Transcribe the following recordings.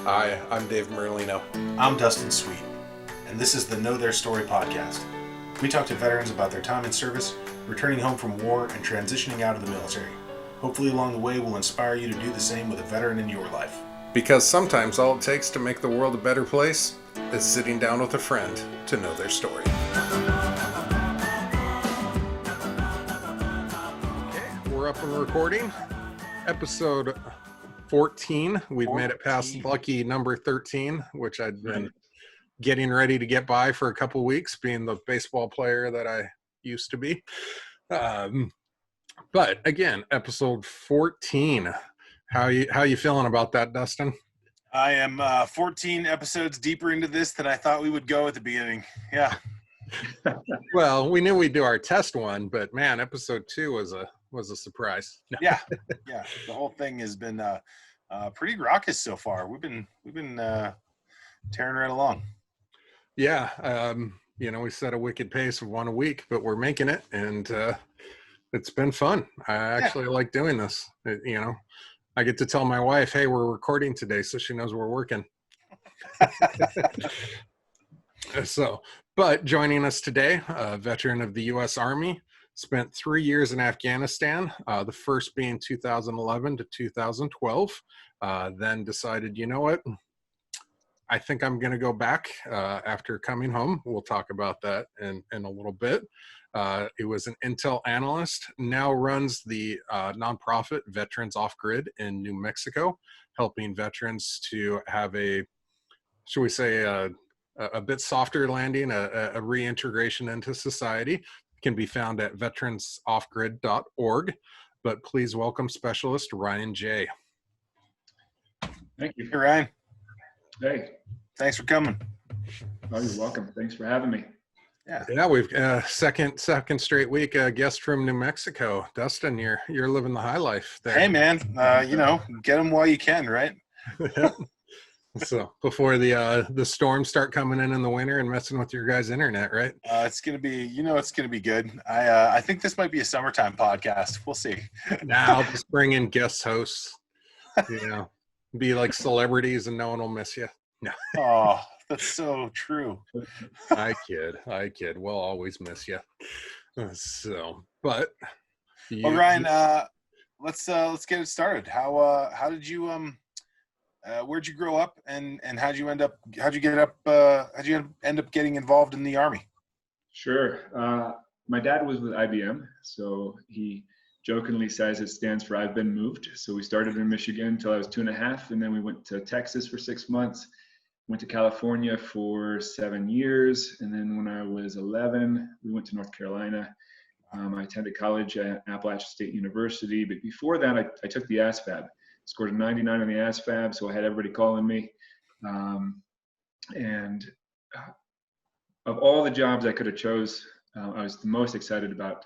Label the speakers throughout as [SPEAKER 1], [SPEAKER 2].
[SPEAKER 1] Hi, I'm Dave Merlino.
[SPEAKER 2] I'm Dustin Sweet, and this is the Know Their Story podcast. We talk to veterans about their time in service, returning home from war, and transitioning out of the military. Hopefully along the way we'll inspire you to do the same with a veteran in your life.
[SPEAKER 1] Because sometimes all it takes to make the world a better place is sitting down with a friend to know their story. Okay, we're up and recording. Episode 14. We've made it past lucky number 13, which I'd been getting ready to get by for a couple weeks, being the baseball player that I used to be. But again, episode 14. How you feeling about that, Dustin?
[SPEAKER 2] I am 14 episodes deeper into this than I thought we would go at the beginning. Yeah.
[SPEAKER 1] Well, we knew we'd do our test one, but man, episode 2 was a surprise.
[SPEAKER 2] Yeah. The whole thing has been pretty raucous so far. We've been tearing right along.
[SPEAKER 1] Yeah, we set a wicked pace of one a week, but we're making it, and it's been fun. I actually like doing this. I get to tell my wife, "Hey, we're recording today," so she knows we're working. But joining us today, a veteran of the U.S. Army, spent 3 years in Afghanistan, the first being 2011 to 2012, then decided, you know what, I think I'm going to go back after coming home. We'll talk about that in a little bit. It was an intel analyst, now runs the nonprofit Veterans Off Grid in New Mexico, helping veterans to have a bit softer landing, a reintegration into society. Can be found at veteransoffgrid.org. But please welcome Specialist Ryan J.
[SPEAKER 3] Thank you.
[SPEAKER 2] Hey, Ryan.
[SPEAKER 3] Hey.
[SPEAKER 2] Thanks for coming.
[SPEAKER 3] Oh, you're welcome. Thanks for having me.
[SPEAKER 1] Yeah, we've second straight week guest from New Mexico. Dustin, you're living the high life there.
[SPEAKER 2] Hey, man. Get them while you can, right?
[SPEAKER 1] So before the storms start coming in the winter and messing with your guys' internet, right?
[SPEAKER 2] It's gonna be good. I think this might be a summertime podcast. We'll see.
[SPEAKER 1] Now I'll just bring in guest hosts. Be like celebrities, and no one will miss you. No.
[SPEAKER 2] Oh, that's so true.
[SPEAKER 1] I kid. We'll always miss you.
[SPEAKER 2] Ryan, let's get it started. How did you where'd you grow up, and how'd you end up getting involved in the Army?
[SPEAKER 3] Sure. My dad was with IBM, so he jokingly says it stands for I've been moved. So we started in Michigan until I was 2.5, and then we went to Texas for 6 months, went to California for 7 years, and then when I was 11, we went to North Carolina. I attended college at Appalachian State University, but before that, I took the ASVAB. Scored a 99 on the ASVAB, so I had everybody calling me. And of all the jobs I could have chose, I was the most excited about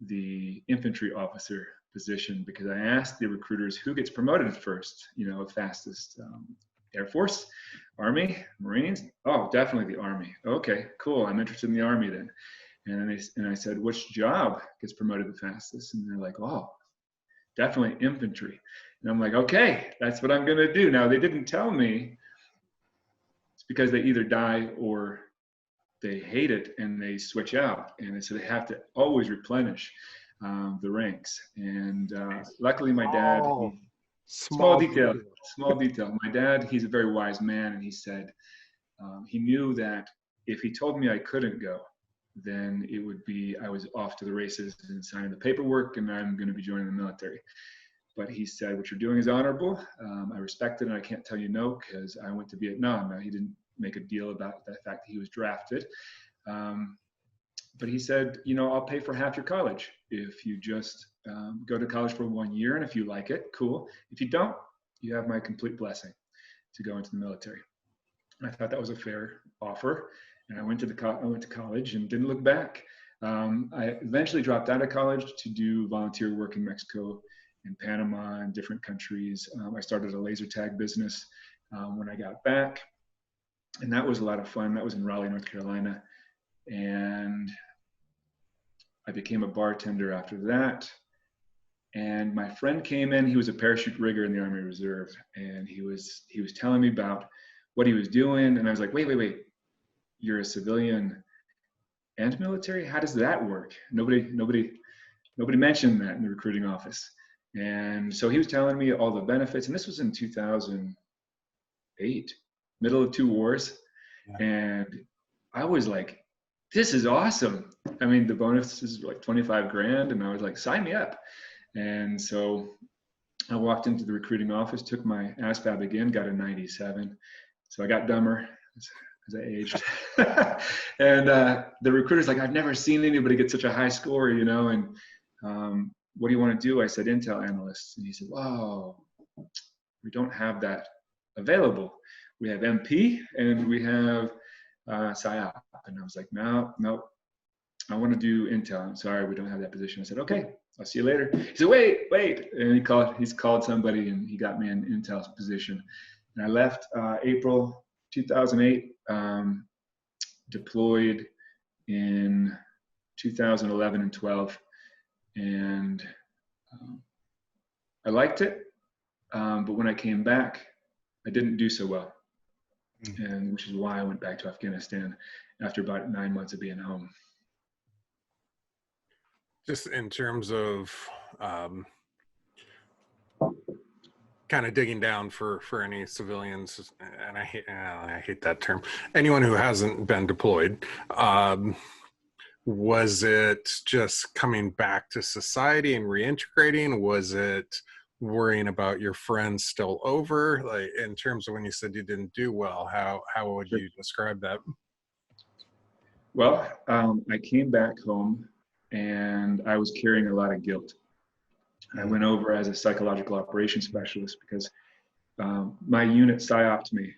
[SPEAKER 3] the infantry officer position, because I asked the recruiters who gets promoted first, fastest. Air Force, Army, Marines? Oh, definitely the Army. Okay, cool. I'm interested in the Army then. And I said, which job gets promoted the fastest? And they're like, oh, definitely infantry. And I'm like, okay, that's what I'm going to do. Now, they didn't tell me it's because they either die or they hate it and they switch out. And so they have to always replenish the ranks. And luckily, my dad, small detail. My dad, he's a very wise man. And he said he knew that if he told me I couldn't go, then it would be I was off to the races and signing the paperwork and I'm going to be joining the military. But he said, what you're doing is honorable. I respect it, and I can't tell you no because I went to Vietnam. Now, he didn't make a deal about the fact that he was drafted. But he said, I'll pay for half your college if you just go to college for 1 year, and if you like it, cool. If you don't, you have my complete blessing to go into the military. I thought that was a fair offer, and I went to college and didn't look back. I eventually dropped out of college to do volunteer work in Mexico and Panama and different countries. I started a laser tag business when I got back, and that was a lot of fun. That was in Raleigh, North Carolina, and I became a bartender after that. And my friend came in. He was a parachute rigger in the Army Reserve, and he was telling me about what he was doing. And I was like, wait, you're a civilian and military? How does that work? Nobody mentioned that in the recruiting office. And so he was telling me all the benefits, and this was in 2008, middle of 2 wars.
[SPEAKER 2] Yeah.
[SPEAKER 3] And I was like, this is awesome. I mean, the bonus is like 25 grand, and I was like, sign me up. And so I walked into the recruiting office, took my ASVAB again, got a 97. So I got dumber as I aged. And the recruiter's like, I've never seen anybody get such a high score, you know, and what do you want to do? I said, Intel analyst. And he said, wow, we don't have that available. We have MP and we have PSYOP. And I was like, no, I want to do Intel. I'm sorry, we don't have that position. I said, okay, I'll see you later. He said, wait. And he's called somebody and he got me an Intel position. And I left April 2008, deployed in 2011 and 12. And I liked it. But when I came back, I didn't do so well. And which is why I went back to Afghanistan after about 9 months of being home.
[SPEAKER 1] Just in terms of kind of digging down for any civilians, and I hate that term, anyone who hasn't been deployed, was it just coming back to society and reintegrating? Was it worrying about your friends still over? Like, in terms of when you said you didn't do well, how would you describe that?
[SPEAKER 3] Well, I came back home and I was carrying a lot of guilt. I went over as a psychological operations specialist because my unit psyoped me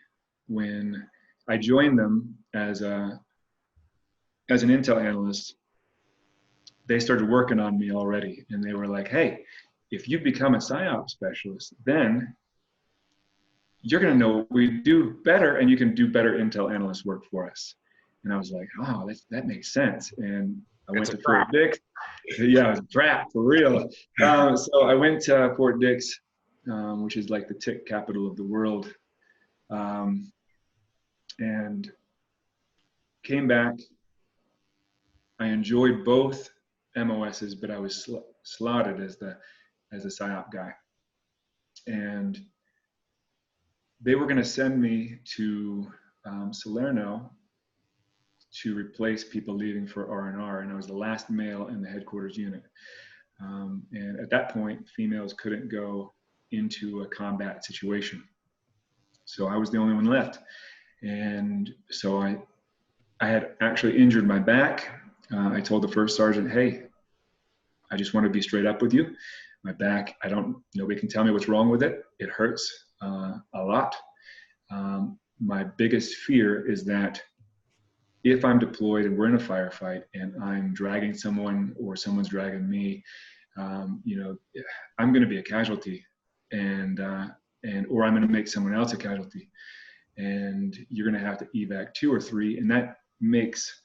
[SPEAKER 3] when I joined them as an intel analyst. They started working on me already, and they were like, hey, if you become a psyop specialist, then you're going to know what we do better, and you can do better intel analyst work for us. And I was like, oh, that makes sense. And I went to Fort Dix. Yeah, it was a trap for real. So I went to Fort Dix, which is like the tick capital of the world, and came back. I enjoyed both MOSs, but I was slotted as the PSYOP guy. And they were going to send me to Salerno to replace people leaving for R&R, and I was the last male in the headquarters unit. And at that point, females couldn't go into a combat situation. So I was the only one left. And so I had actually injured my back. I told the first sergeant, hey, I just want to be straight up with you. My back, nobody can tell me what's wrong with it. It hurts a lot. My biggest fear is that if I'm deployed and we're in a firefight and I'm dragging someone or someone's dragging me, I'm going to be a casualty, or I'm going to make someone else a casualty, and you're going to have to evac 2 or 3, and that makes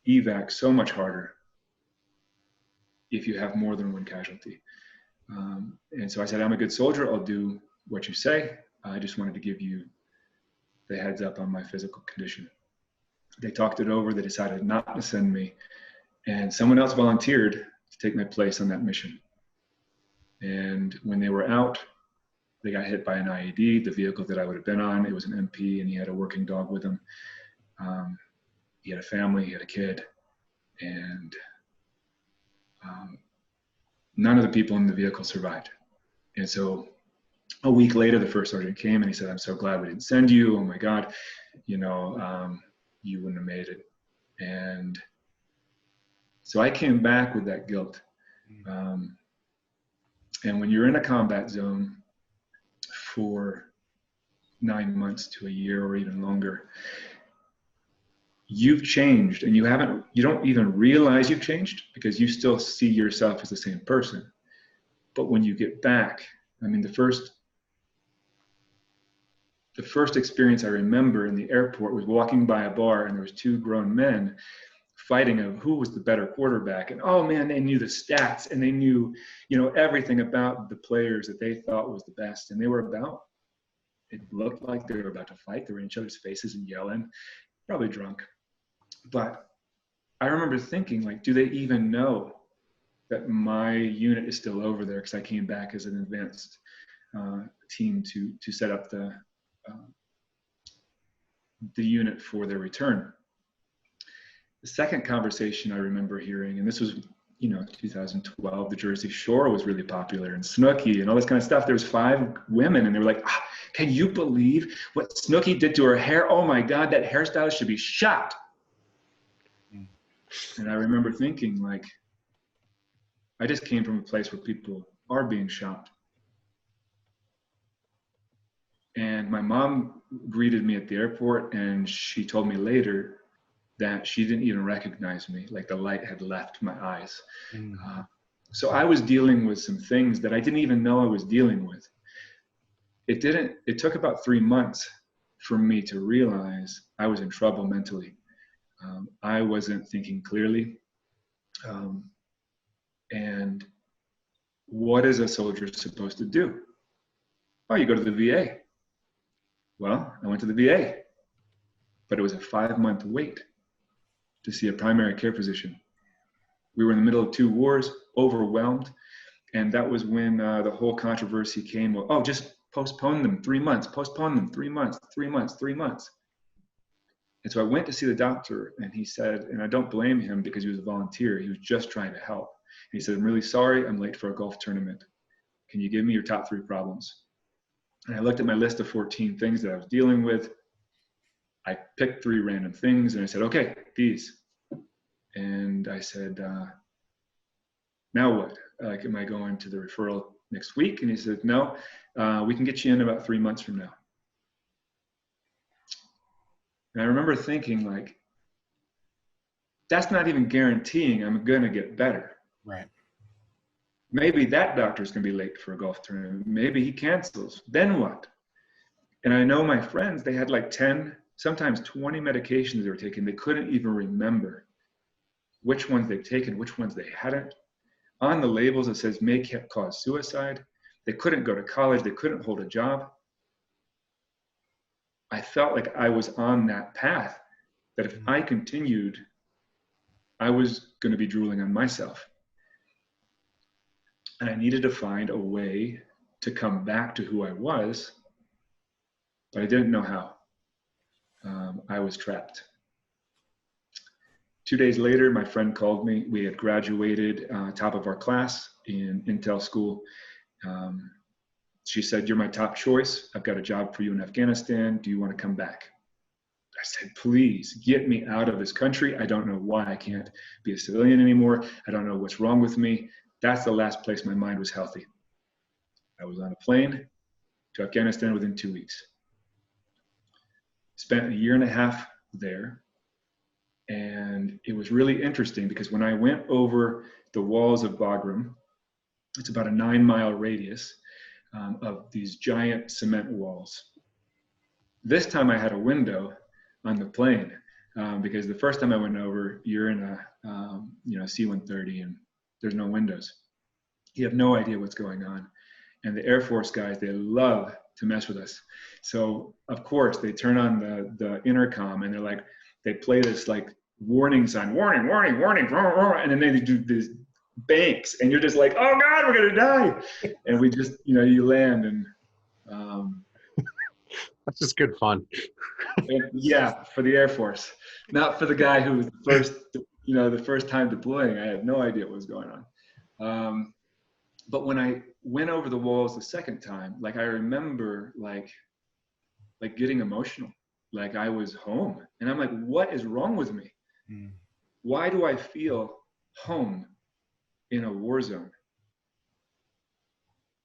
[SPEAKER 3] evac so much harder if you have more than one casualty. And so I said, I'm a good soldier. I'll do what you say. I just wanted to give you the heads up on my physical condition. They talked it over. They decided not to send me. And someone else volunteered to take my place on that mission. And when they were out, they got hit by an IED, the vehicle that I would have been on. It was an MP, and he had a working dog with him. He had a family, he had a kid. And none of the people in the vehicle survived. And so a week later, the first sergeant came and he said, I'm so glad we didn't send you. Oh my God, you wouldn't have made it. And so I came back with that guilt. And when you're in a combat zone for 9 months to a year or even longer, you've changed, and you don't even realize you've changed because you still see yourself as the same person. But when you get back, I mean, the first experience I remember in the airport was walking by a bar, and there was 2 grown men fighting of who was the better quarterback. And oh man, they knew the stats and they knew, you know, everything about the players that they thought was the best. And they were about, it looked like they were about to fight. They were in each other's faces and yelling, probably drunk. But I remember thinking, like, do they even know that my unit is still over there? Because I came back as an advanced team to set up the unit for their return. The second conversation I remember hearing, and this was, you know, 2012, the Jersey Shore was really popular, and Snooki and all this kind of stuff. There was 5 women, and they were like, can you believe what Snooki did to her hair? Oh my God, that hairstylist should be shot. And I remember thinking, like, I just came from a place where people are being shot. And my mom greeted me at the airport, and she told me later that she didn't even recognize me, like the light had left my eyes. So I was dealing with some things that I didn't even know I was dealing with. It took about 3 months for me to realize I was in trouble mentally. I wasn't thinking clearly. And what is a soldier supposed to do? Oh, you go to the VA. Well, I went to the VA, but it was a 5-month wait to see a primary care physician. We were in the middle of 2 wars, overwhelmed, and that was when the whole controversy came. Well, oh, just postpone them 3 months, postpone them 3 months, 3 months, 3 months. And so I went to see the doctor, and he said, and I don't blame him because he was a volunteer, he was just trying to help. And he said, I'm really sorry, I'm late for a golf tournament. Can you give me your top 3 problems? And I looked at my list of 14 things that I was dealing with. I picked 3 random things, and I said, okay, these. And I said, now what? Like, am I going to the referral next week? And he said, no, we can get you in about 3 months from now. And I remember thinking, like, that's not even guaranteeing I'm going to get better.
[SPEAKER 2] Right.
[SPEAKER 3] Maybe that doctor's going to be late for a golf tournament. Maybe he cancels. Then what? And I know my friends, they had like 10, sometimes 20 medications they were taking. They couldn't even remember which ones they'd taken, which ones they hadn't. On the labels, it says may cause suicide. They couldn't go to college. They couldn't hold a job. I felt like I was on that path, that if I continued, I was going to be drooling on myself. And I needed to find a way to come back to who I was, but I didn't know how. I was trapped. 2 days later, my friend called me. We had graduated top of our class in Intel school. She said, you're my top choice. I've got a job for you in Afghanistan. Do you want to come back? I said, please get me out of this country. I don't know why I can't be a civilian anymore. I don't know what's wrong with me. That's the last place my mind was healthy. I was on a plane to Afghanistan within 2 weeks. Spent 1.5 years there. And it was really interesting because when I went over the walls of Bagram, it's about a 9-mile radius of these giant cement walls. This time I had a window on the plane because the first time I went over, you're in a C-130 and there's no windows. You have no idea what's going on. And the Air Force guys, they love to mess with us. So of course they turn on the intercom and they're like, they play this like warning sign, warning, warning, warning, and then they do these banks, and you're just like, oh God, we're gonna die. And we just, you land, and
[SPEAKER 1] that's just good fun.
[SPEAKER 3] and yeah, for the Air Force, not for the guy who was the first time deploying. I had no idea what was going on. But when I went over the walls the second time, like I remember like getting emotional. Like I was home, and I'm like, what is wrong with me? Why do I feel home in a war zone,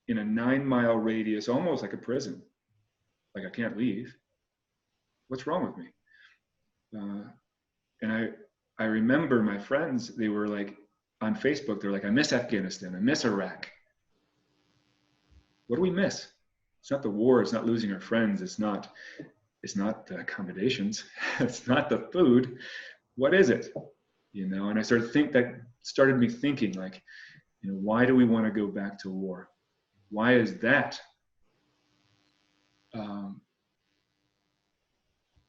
[SPEAKER 3] in a 9-mile radius, almost like a prison? Like I can't leave. What's wrong with me? And I remember my friends, they were like on Facebook, they're like, I miss Afghanistan, I miss Iraq. What do we miss? It's not the war, it's not losing our friends, it's not the accommodations, it's not the food. What is it? you know, and that started me thinking, like, you know, why do we want to go back to war? Why is that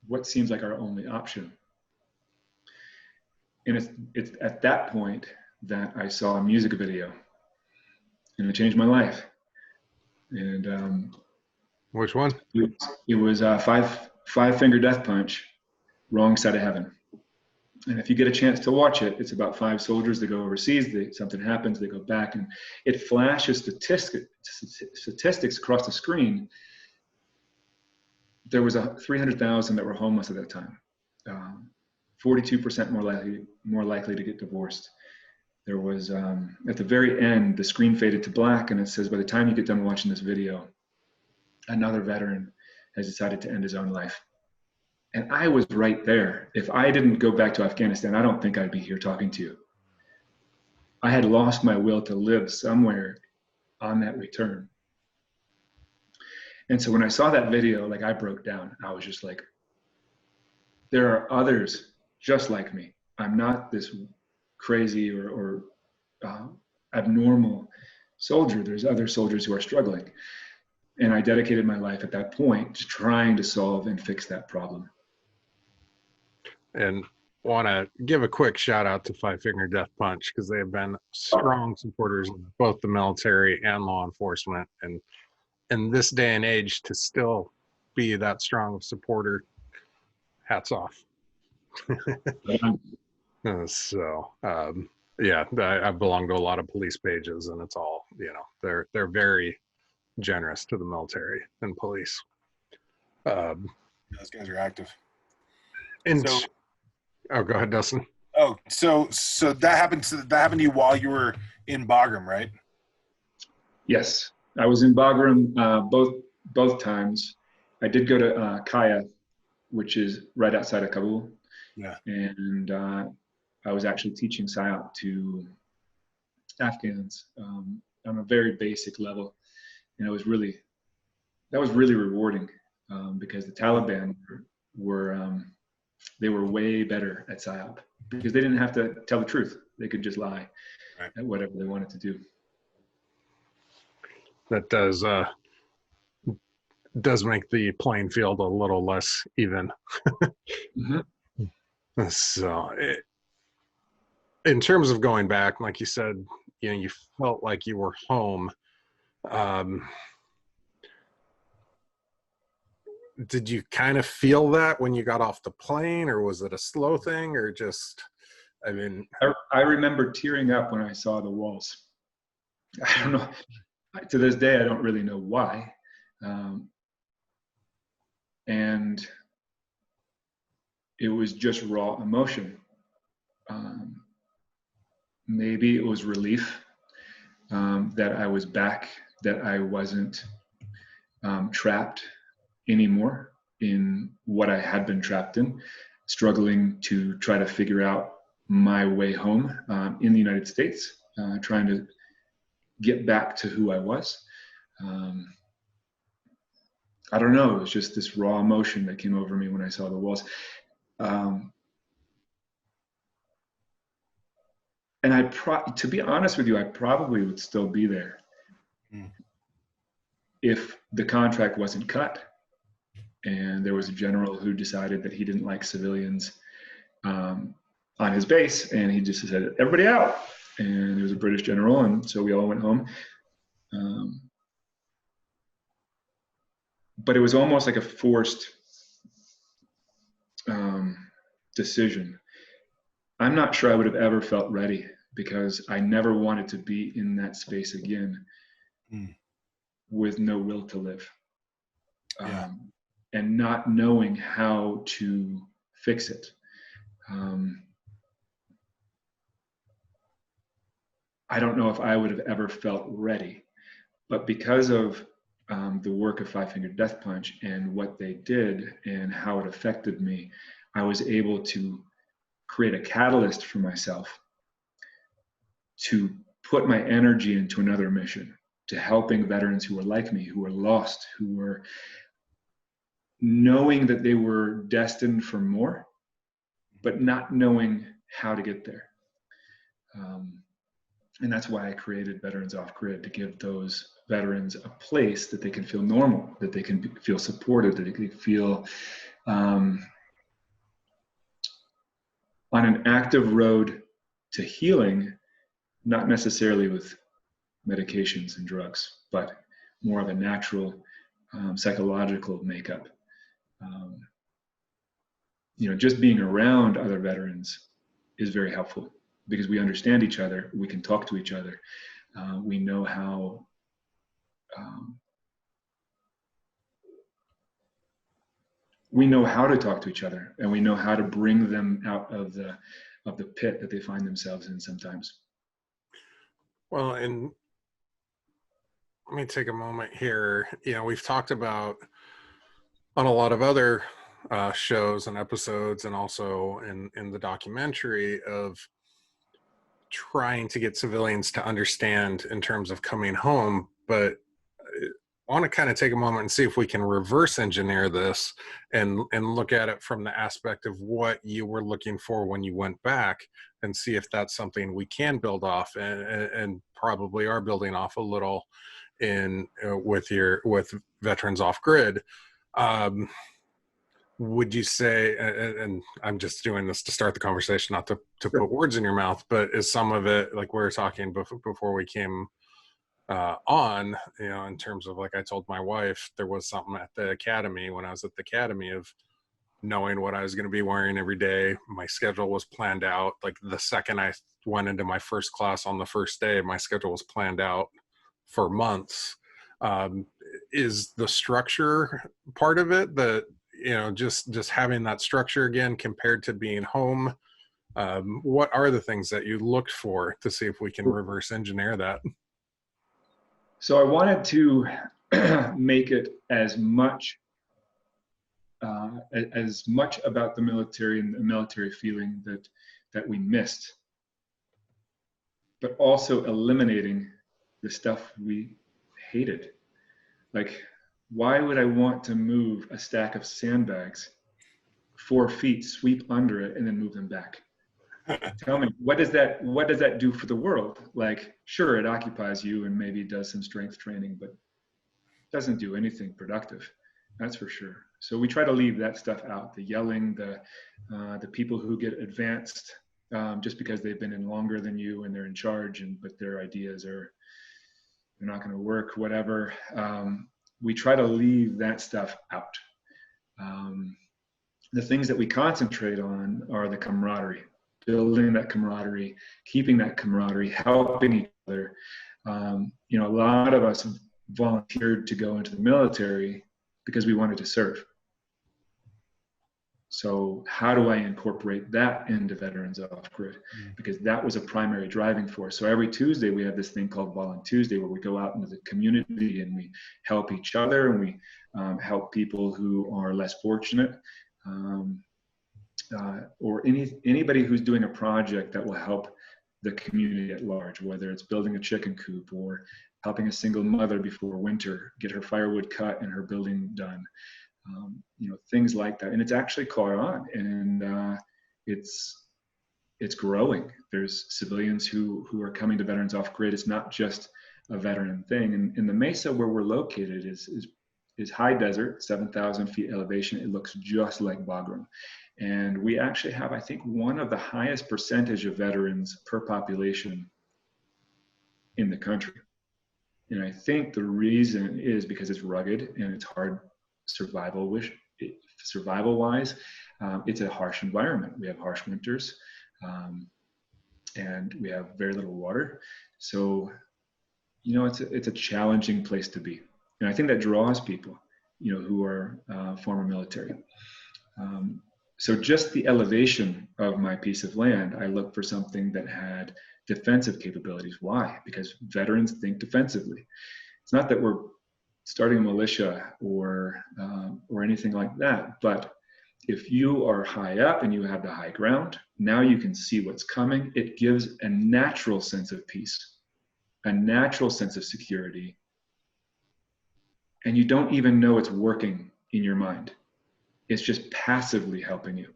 [SPEAKER 3] what seems like our only option? And it's at that point that I saw a music video, and it changed my life. And
[SPEAKER 1] Which one?
[SPEAKER 3] it was Five Finger Death Punch, Wrong Side of Heaven. And if you get a chance to watch it, it's about 5 soldiers that go overseas. Something happens, they go back, and it flashes statistics across the screen. There was 300,000 that were homeless at that time. 42% more likely to get divorced. There was, at the very end, the screen faded to black, and it says, by the time you get done watching this video, another veteran has decided to end his own life. And I was right there. If I didn't go back to Afghanistan, I don't think I'd be here talking to you. I had lost my will to live somewhere on that return. And so when I saw that video, like, I broke down. I was just like, there are others just like me. I'm not this crazy or abnormal soldier. There's other soldiers who are struggling. And I dedicated my life at that point to trying to solve and fix that problem.
[SPEAKER 1] And want to give a quick shout out to Five Finger Death Punch, because they have been strong supporters of both the military and law enforcement. And in this day and age, to still be that strong supporter, hats off. Yeah, I belong to a lot of police pages, and it's all, you know, they're very generous to the military and police.
[SPEAKER 2] Those guys are active.
[SPEAKER 1] And
[SPEAKER 2] So,
[SPEAKER 1] oh, go ahead, Dustin.
[SPEAKER 2] oh, so that happened to you while you were in Bagram, right?
[SPEAKER 3] Yes, I was in Bagram both times. I did go to Kaya, which is right outside of Kabul.
[SPEAKER 2] Yeah.
[SPEAKER 3] And I was actually teaching PSYOP to Afghans on a very basic level. And that was really rewarding because the Taliban they were way better at PSYOP because they didn't have to tell the truth. They could just lie at whatever they wanted to do.
[SPEAKER 1] That does make the playing field a little less even.
[SPEAKER 3] Mm-hmm.
[SPEAKER 1] So in terms of going back, like you said, you know, you felt like you were home. Did you kind of feel that when you got off the plane, or was it a slow thing, or just, I mean...
[SPEAKER 3] I remember tearing up when I saw the walls. I don't know. To this day, I don't really know why. And it was just raw emotion. Maybe it was relief that I was back, that I wasn't trapped anymore in what I had been trapped in, struggling to try to figure out my way home in the United States, trying to get back to who I was. I don't know, it was just this raw emotion that came over me when I saw the walls. And to be honest with you, I probably would still be there if the contract wasn't cut and there was a general who decided that he didn't like civilians on his base, and he just said, everybody out. And there was a British general, and so we all went home. But it was almost like a forced decision. I'm not sure I would have ever felt ready, because I never wanted to be in that space again with no will to live. And not knowing how to fix it. I don't know if I would have ever felt ready, but because of the work of Five Finger Death Punch and what they did and how it affected me, I was able to create a catalyst for myself to put my energy into another mission, to helping veterans who were like me, who were lost, who were knowing that they were destined for more, but not knowing how to get there. And that's why I created Veterans Off Grid, to give those veterans a place that they can feel normal, that they can feel supported, that they can feel on an active road to healing, not necessarily with medications and drugs, but more of a natural psychological makeup. Just being around other veterans is very helpful, because we understand each other, we can talk to each other, we know how to talk to each other, and we know how to bring them out of the pit that they find themselves in sometimes.
[SPEAKER 1] Well, and let me take a moment here. We've talked about on a lot of other shows and episodes, and also in the documentary, of trying to get civilians to understand in terms of coming home. But I want to kind of take a moment and see if we can reverse engineer this and look at it from the aspect of what you were looking for when you went back, and see if that's something we can build off, and probably are building off a little with Veterans Off Grid. Would you say, and I'm just doing this to start the conversation, not to put words in your mouth, but is some of it, like we were talking before we came on, in terms of, like I told my wife, there was something at the academy, when I was at the academy, of knowing what I was going to be wearing every day. My schedule was planned out. Like the second I went into my first class on the first day, my schedule was planned out for months. Is the structure part of it, that just having that structure again compared to being home? What are the things that you looked for to see if we can reverse engineer that?
[SPEAKER 3] So I wanted to make it as much about the military and the military feeling that we missed, but also eliminating the stuff we hated. Like, why would I want to move a stack of sandbags 4 feet, sweep under it, and then move them back? Tell me, what does that do for the world? Like, sure, it occupies you and maybe does some strength training, but doesn't do anything productive. That's for sure. So we try to leave that stuff out: the yelling, the people who get advanced just because they've been in longer than you and they're in charge, but their ideas they're not going to work, whatever. We try to leave that stuff out. The things that we concentrate on are the camaraderie, building that camaraderie, keeping that camaraderie, helping each other. A lot of us volunteered to go into the military because we wanted to serve. So how do I incorporate that into Veterans Off Grid? Because that was a primary driving force. So every Tuesday we have this thing called Volunteer Tuesday, where we go out into the community and we help each other, and we help people who are less fortunate, or anybody who's doing a project that will help the community at large, whether it's building a chicken coop or helping a single mother before winter get her firewood cut and her building done. Things like that. And it's actually caught on, and it's growing. There's civilians who are coming to Veterans Off Grid. It's not just a veteran thing. And in the mesa where we're located is high desert, 7,000 feet elevation. It looks just like Bagram. And we actually have, I think, one of the highest percentage of veterans per population in the country. And I think the reason is because it's rugged and it's hard survival-wise. It's a harsh environment. We have harsh winters, and we have very little water. So, it's a challenging place to be. And I think that draws people, who are former military. So just the elevation of my piece of land, I looked for something that had defensive capabilities. Why? Because veterans think defensively. It's not that we're starting a militia or anything like that, but if you are high up and you have the high ground, now you can see what's coming. It gives a natural sense of peace, a natural sense of security, and you don't even know it's working in your mind. It's just passively helping you.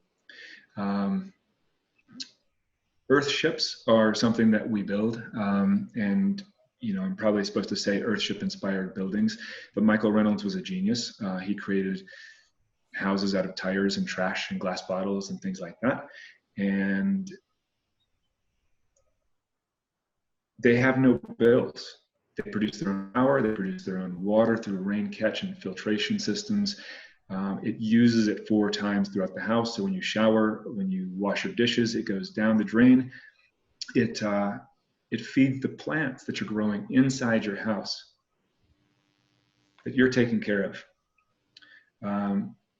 [SPEAKER 3] Earth ships are something that we build, and I'm probably supposed to say Earthship inspired buildings, but Michael Reynolds was a genius. He created houses out of tires and trash and glass bottles and things like that. And they have no bills. They produce their own power, they produce their own water through rain catch and filtration systems. It uses it 4 times throughout the house. So when you shower, when you wash your dishes, it goes down the drain. It feeds the plants that you're growing inside your house, that you're taking care of.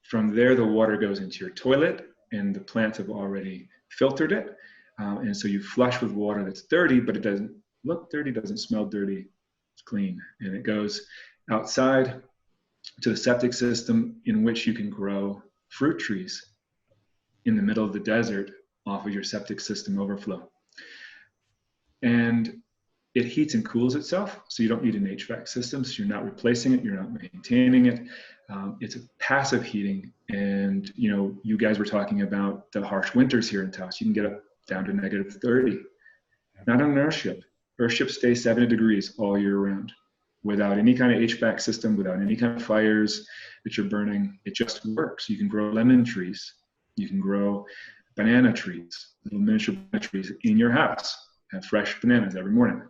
[SPEAKER 3] From there, the water goes into your toilet, and the plants have already filtered it. And so you flush with water that's dirty, but it doesn't look dirty, doesn't smell dirty, it's clean. And it goes outside to the septic system, in which you can grow fruit trees in the middle of the desert off of your septic system overflow. And it heats and cools itself, so you don't need an HVAC system, so you're not replacing it, you're not maintaining it. It's a passive heating, and you guys were talking about the harsh winters here in Taos. You can get up down to -30. Not on an Earthship. Earthship stays 70 degrees all year round, without any kind of HVAC system, without any kind of fires that you're burning. It just works. You can grow lemon trees, you can grow banana trees, little miniature banana trees in your house. Have fresh bananas every morning.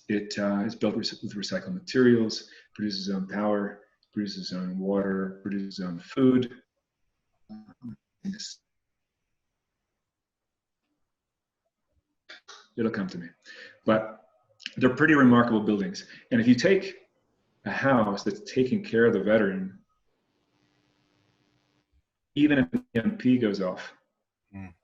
[SPEAKER 3] It is built with recycled materials, produces its own power, produces its own water, produces its own food. It'll come to me. But they're pretty remarkable buildings. And if you take a house that's taking care of the veteran, even if the EMP goes off,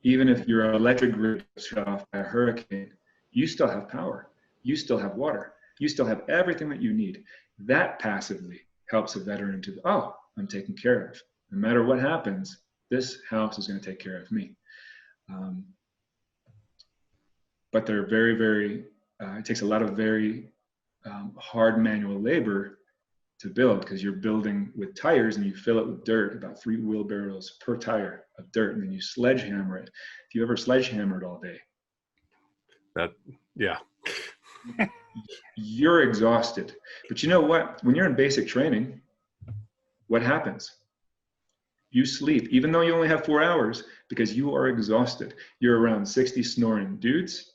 [SPEAKER 3] even if your electric grid is shut off by a hurricane, you still have power, you still have water, you still have everything that you need. That passively helps a veteran to, oh, I'm taken care of. No matter what happens, this house is going to take care of me. But they're very, very, it takes a lot of very hard manual labor to build, because you're building with tires and you fill it with dirt, about 3 wheelbarrows per tire of dirt, and then you sledgehammer it. If you ever sledgehammered all day,
[SPEAKER 1] yeah,
[SPEAKER 3] you're exhausted. But you know what? When you're in basic training, what happens? You sleep, even though you only have 4 hours, because you are exhausted. You're around 60 snoring dudes,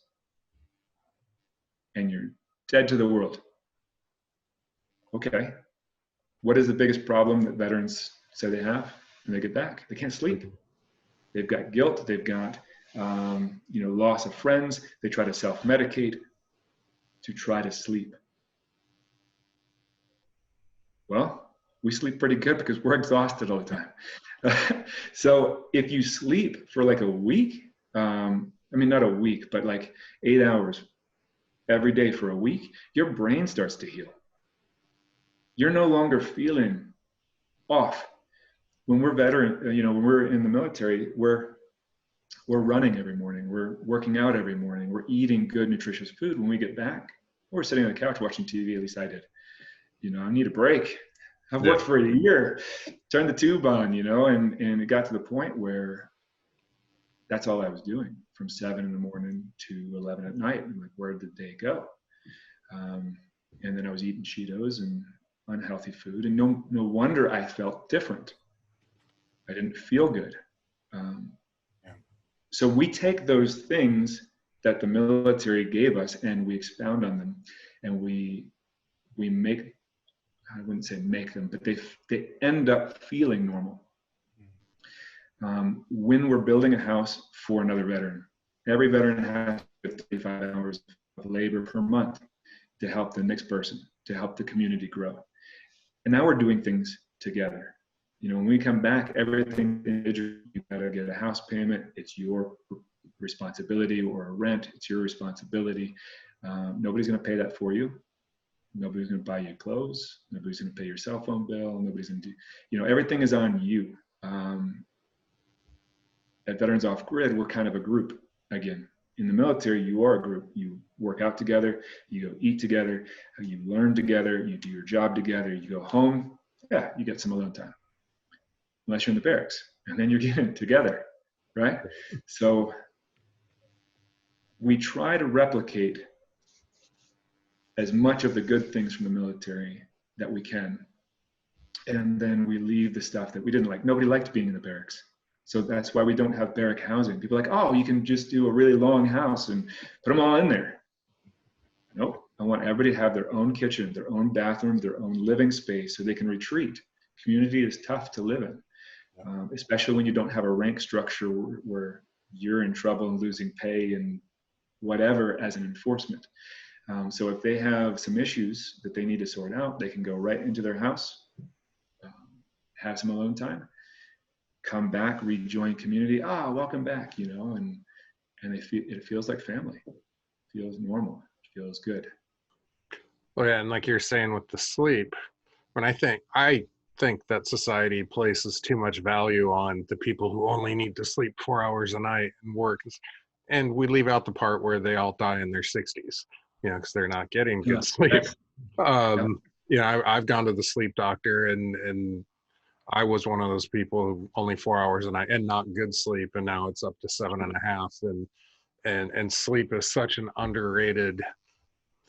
[SPEAKER 3] and you're dead to the world. Okay. What is the biggest problem that veterans say they have when they get back? They can't sleep. They've got guilt. They've got loss of friends. They try to self-medicate to try to sleep. Well, we sleep pretty good because we're exhausted all the time. So if you sleep for like a week, not a week, but like 8 hours every day for a week, your brain starts to heal. You're no longer feeling off. When we're veteran, when we're in the military, we're running every morning. We're working out every morning. We're eating good, nutritious food. When we get back, we're sitting on the couch watching TV. At least I did. I need a break. I've worked for a year. Turn the tube on, and it got to the point where that's all I was doing from 7 in the morning to 11 at night. I'm like, where did the day go? And then I was eating Cheetos and unhealthy food, and no wonder I felt different. I didn't feel good. So we take those things that the military gave us and we expound on them, and we make, I wouldn't say make them, but they end up feeling normal. When we're building a house for another veteran, every veteran has 35 hours of labor per month to help the next person, to help the community grow. And now we're doing things together. When we come back, everything, you gotta get a house payment, it's your responsibility, or a rent, it's your responsibility. Nobody's gonna pay that for you. Nobody's gonna buy you clothes. Nobody's gonna pay your cell phone bill. Nobody's gonna do, everything is on you. At Veterans Off Grid, we're kind of a group again. In the military, you are a group. You work out together, you go eat together, you learn together, you do your job together, you go home, you get some alone time. Unless you're in the barracks, and then you're getting together. right? So we try to replicate as much of the good things from the military that we can. And then we leave the stuff that we didn't like. Nobody liked being in the barracks. So that's why we don't have barrack housing. People are like, oh, you can just do a really long house and put them all in there. Nope. I want everybody to have their own kitchen, their own bathroom, their own living space so they can retreat. Community is tough to live in, especially when you don't have a rank structure where you're in trouble and losing pay and whatever as an enforcement. So if they have some issues that they need to sort out, they can go right into their house, have some alone time, come back, rejoin community. Welcome back, and it feels like family, it feels normal, it feels good.
[SPEAKER 1] Well, yeah, and like you're saying with the sleep, when I think that society places too much value on the people who only need to sleep 4 hours a night and work, and we leave out the part where they all die in their 60s, because they're not getting good sleep. I've gone to the sleep doctor, and I was one of those people who only 4 hours a night and not good sleep, and now it's up to 7.5. And sleep is such an underrated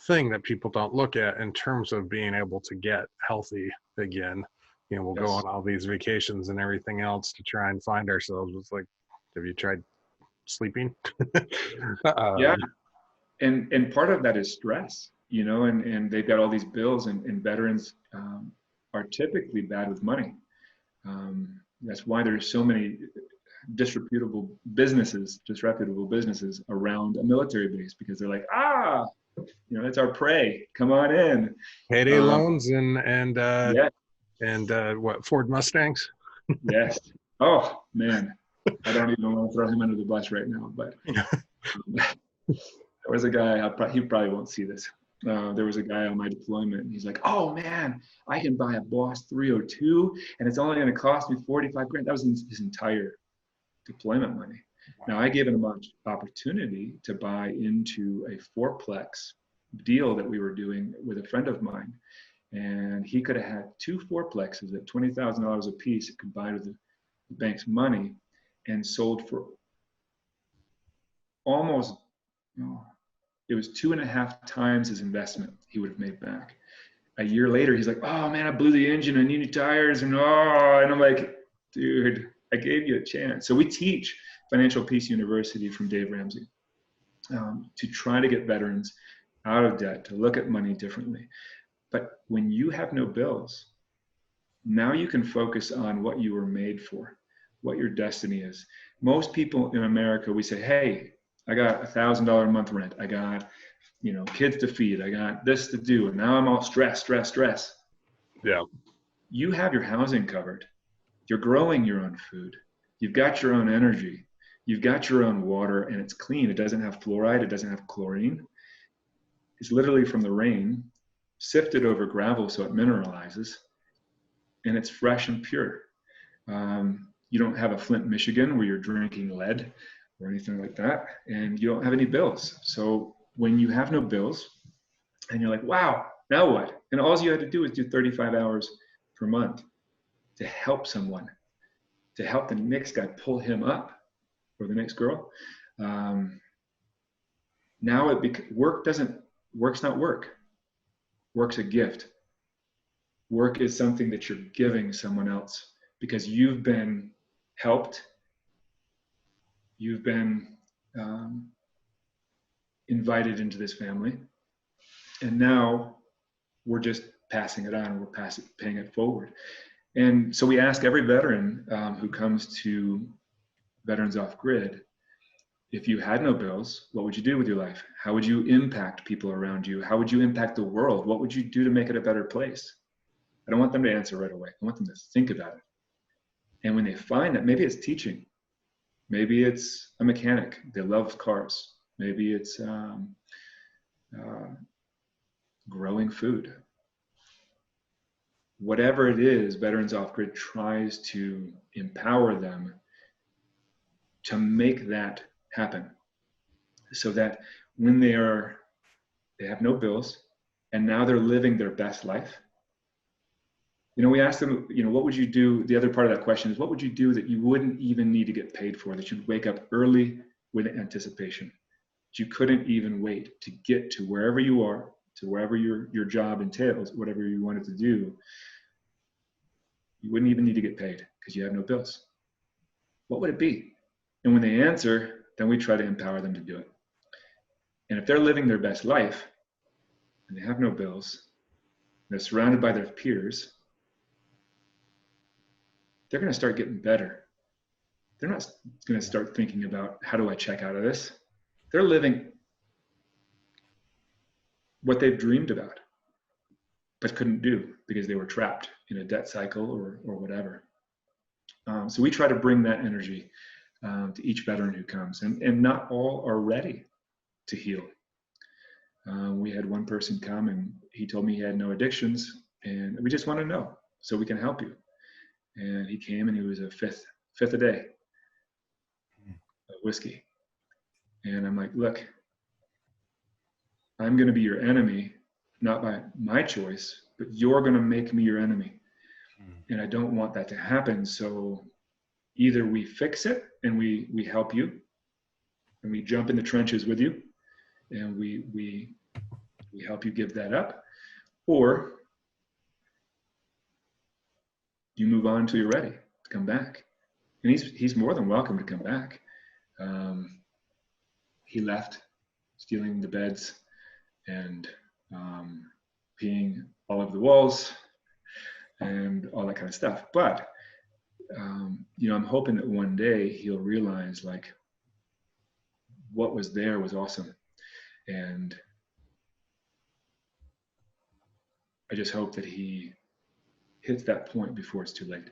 [SPEAKER 1] thing that people don't look at in terms of being able to get healthy again. We'll go on all these vacations and everything else to try and find ourselves. It's like, have you tried sleeping?
[SPEAKER 3] Yeah. And part of that is stress, and they've got all these bills, and veterans are typically bad with money. That's why there's so many disreputable businesses around a military base, because they're like, that's our prey. Come on in.
[SPEAKER 1] Payday loans and
[SPEAKER 3] yeah.
[SPEAKER 1] What, Ford Mustangs?
[SPEAKER 3] Yes. Oh man, I don't even want to throw him under the bus right now, but there was a guy, he probably won't see this. There was a guy on my deployment, and he's like, oh man, I can buy a Boss 302 and it's only going to cost me 45 grand. That was his entire deployment money. Now I gave him an opportunity to buy into a fourplex deal that we were doing with a friend of mine. And he could have had 2 fourplexes at $20,000 a piece, combined with the bank's money, and sold for almost, it was 2.5 times his investment he would have made back. A year later, he's like, oh man, I blew the engine, I need new tires, and I'm like, dude, I gave you a chance. So we teach Financial Peace University from Dave Ramsey to try to get veterans out of debt, to look at money differently. But when you have no bills, now you can focus on what you were made for, what your destiny is. Most people in America, we say, hey, I got $1,000 a month rent. I got, kids to feed. I got this to do. And now I'm all stressed.
[SPEAKER 1] Yeah.
[SPEAKER 3] You have your housing covered. You're growing your own food. You've got your own energy. You've got your own water, and it's clean. It doesn't have fluoride. It doesn't have chlorine. It's literally from the rain, sifted over gravel so it mineralizes, and it's fresh and pure. You don't have a Flint, Michigan where you're drinking lead or anything like that, and you don't have any bills. So when you have no bills and you're like, wow, now what? And all you had to do is do 35 hours per month to help someone, to help the next guy pull him up, or the next girl. Now work's not work. Work's a gift. Work is something that you're giving someone else because you've been helped. You've been invited into this family. And now we're just passing it on. We're paying it forward. And so we ask every veteran who comes to Veterans Off Grid, if you had no bills, what would you do with your life? How would you impact people around you? How would you impact the world? What would you do to make it a better place? I don't want them to answer right away. I want them to think about it. And when they find that, maybe it's teaching. Maybe it's a mechanic. They love cars. Maybe it's growing food. Whatever it is, Veterans Off Grid tries to empower them to make that happen, so that when they have no bills and now they're living their best life, We asked them, what would you do? The other part of that question is, what would you do that you wouldn't even need to get paid for, that you'd wake up early with anticipation? You couldn't even wait to get to wherever you are, to wherever your job entails, whatever you wanted to do. You wouldn't even need to get paid because you have no bills. What would it be? And when they answer, then we try to empower them to do it. And if they're living their best life and they have no bills, they're surrounded by their peers, they're going to start getting better. They're not going to start thinking about, how do I check out of this? They're living what they've dreamed about, but couldn't do because they were trapped in a debt cycle or whatever. So we try to bring that energy to each veteran who comes, and not all are ready to heal. We had one person come and he told me he had no addictions, and we just want to know so we can help you. And he came and he was a fifth a day of whiskey. And I'm like, look, I'm going to be your enemy, not by my choice, but you're going to make me your enemy. And I don't want that to happen. So either we fix it and we help you and we jump in the trenches with you and we help you give that up, or you move on until you're ready to come back. And he's more than welcome to come back. He left stealing the beds and peeing all over the walls and all that kind of stuff. But, I'm hoping that one day he'll realize, like, what was there was awesome. And I just hope that he hits that point before it's too late.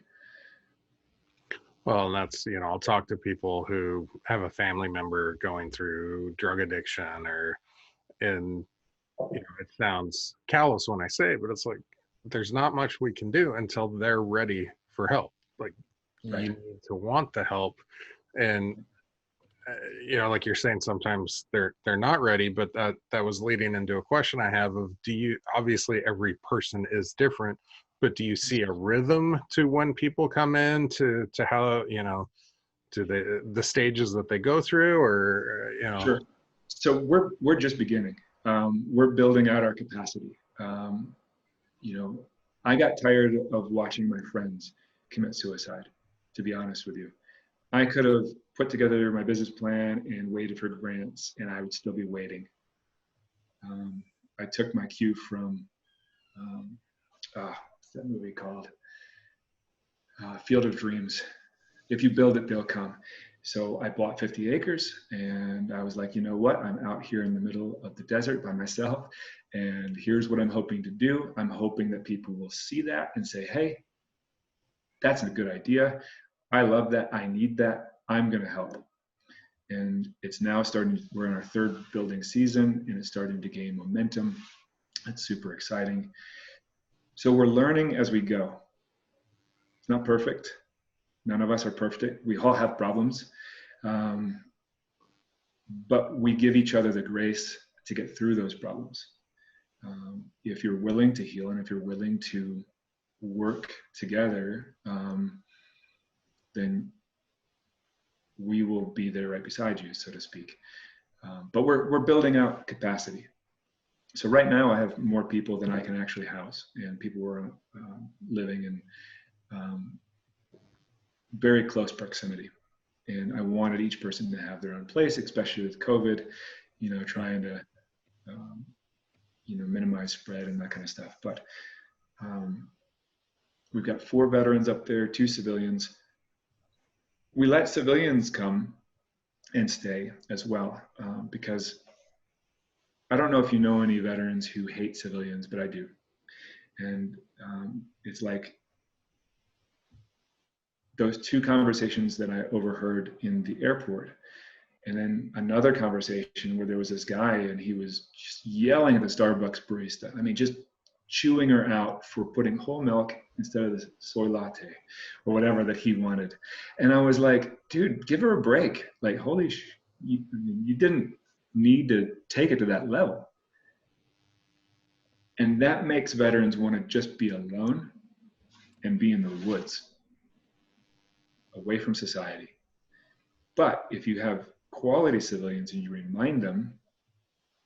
[SPEAKER 1] Well, and that's, I'll talk to people who have a family member going through drug addiction and it sounds callous when I say it, but it's like, there's not much we can do until they're ready for help. Like, right. You need to want the help. And, like you're saying, sometimes they're not ready, but that was leading into a question I have of, obviously every person is different, but do you see a rhythm to when people come in to how, to the stages that they go through, or,
[SPEAKER 3] Sure. So we're just beginning. We're building out our capacity. I got tired of watching my friends commit suicide, to be honest with you. I could have put together my business plan and waited for grants, and I would still be waiting. I took my cue from, what's that movie called? Field of Dreams. If you build it, they'll come. So I bought 50 acres and I was like, you know what? I'm out here in the middle of the desert by myself. And here's what I'm hoping to do. I'm hoping that people will see that and say, hey, that's a good idea. I love that. I need that. I'm going to help. And it's now we're in our third building season and it's starting to gain momentum. It's super exciting. So we're learning as we go. It's not perfect. None of us are perfect. We all have problems. But we give each other the grace to get through those problems. If you're willing to heal and if you're willing to work together, then we will be there right beside you, so to speak. But we're building out capacity. So right now I have more people than I can actually house, and people are living in very close proximity. And I wanted each person to have their own place, especially with COVID, trying to, minimize spread and that kind of stuff. But we've got 4 veterans up there, 2 civilians. We let civilians come and stay as well, because I don't know if you know any veterans who hate civilians, but I do. And it's like those 2 conversations that I overheard in the airport, and then another conversation where there was this guy and he was just yelling at the Starbucks barista. I mean, just chewing her out for putting whole milk instead of the soy latte or whatever that he wanted. And I was like, dude, give her a break. Like, you didn't need to take it to that level. And that makes veterans want to just be alone and be in the woods, away from society. But if you have quality civilians and you remind them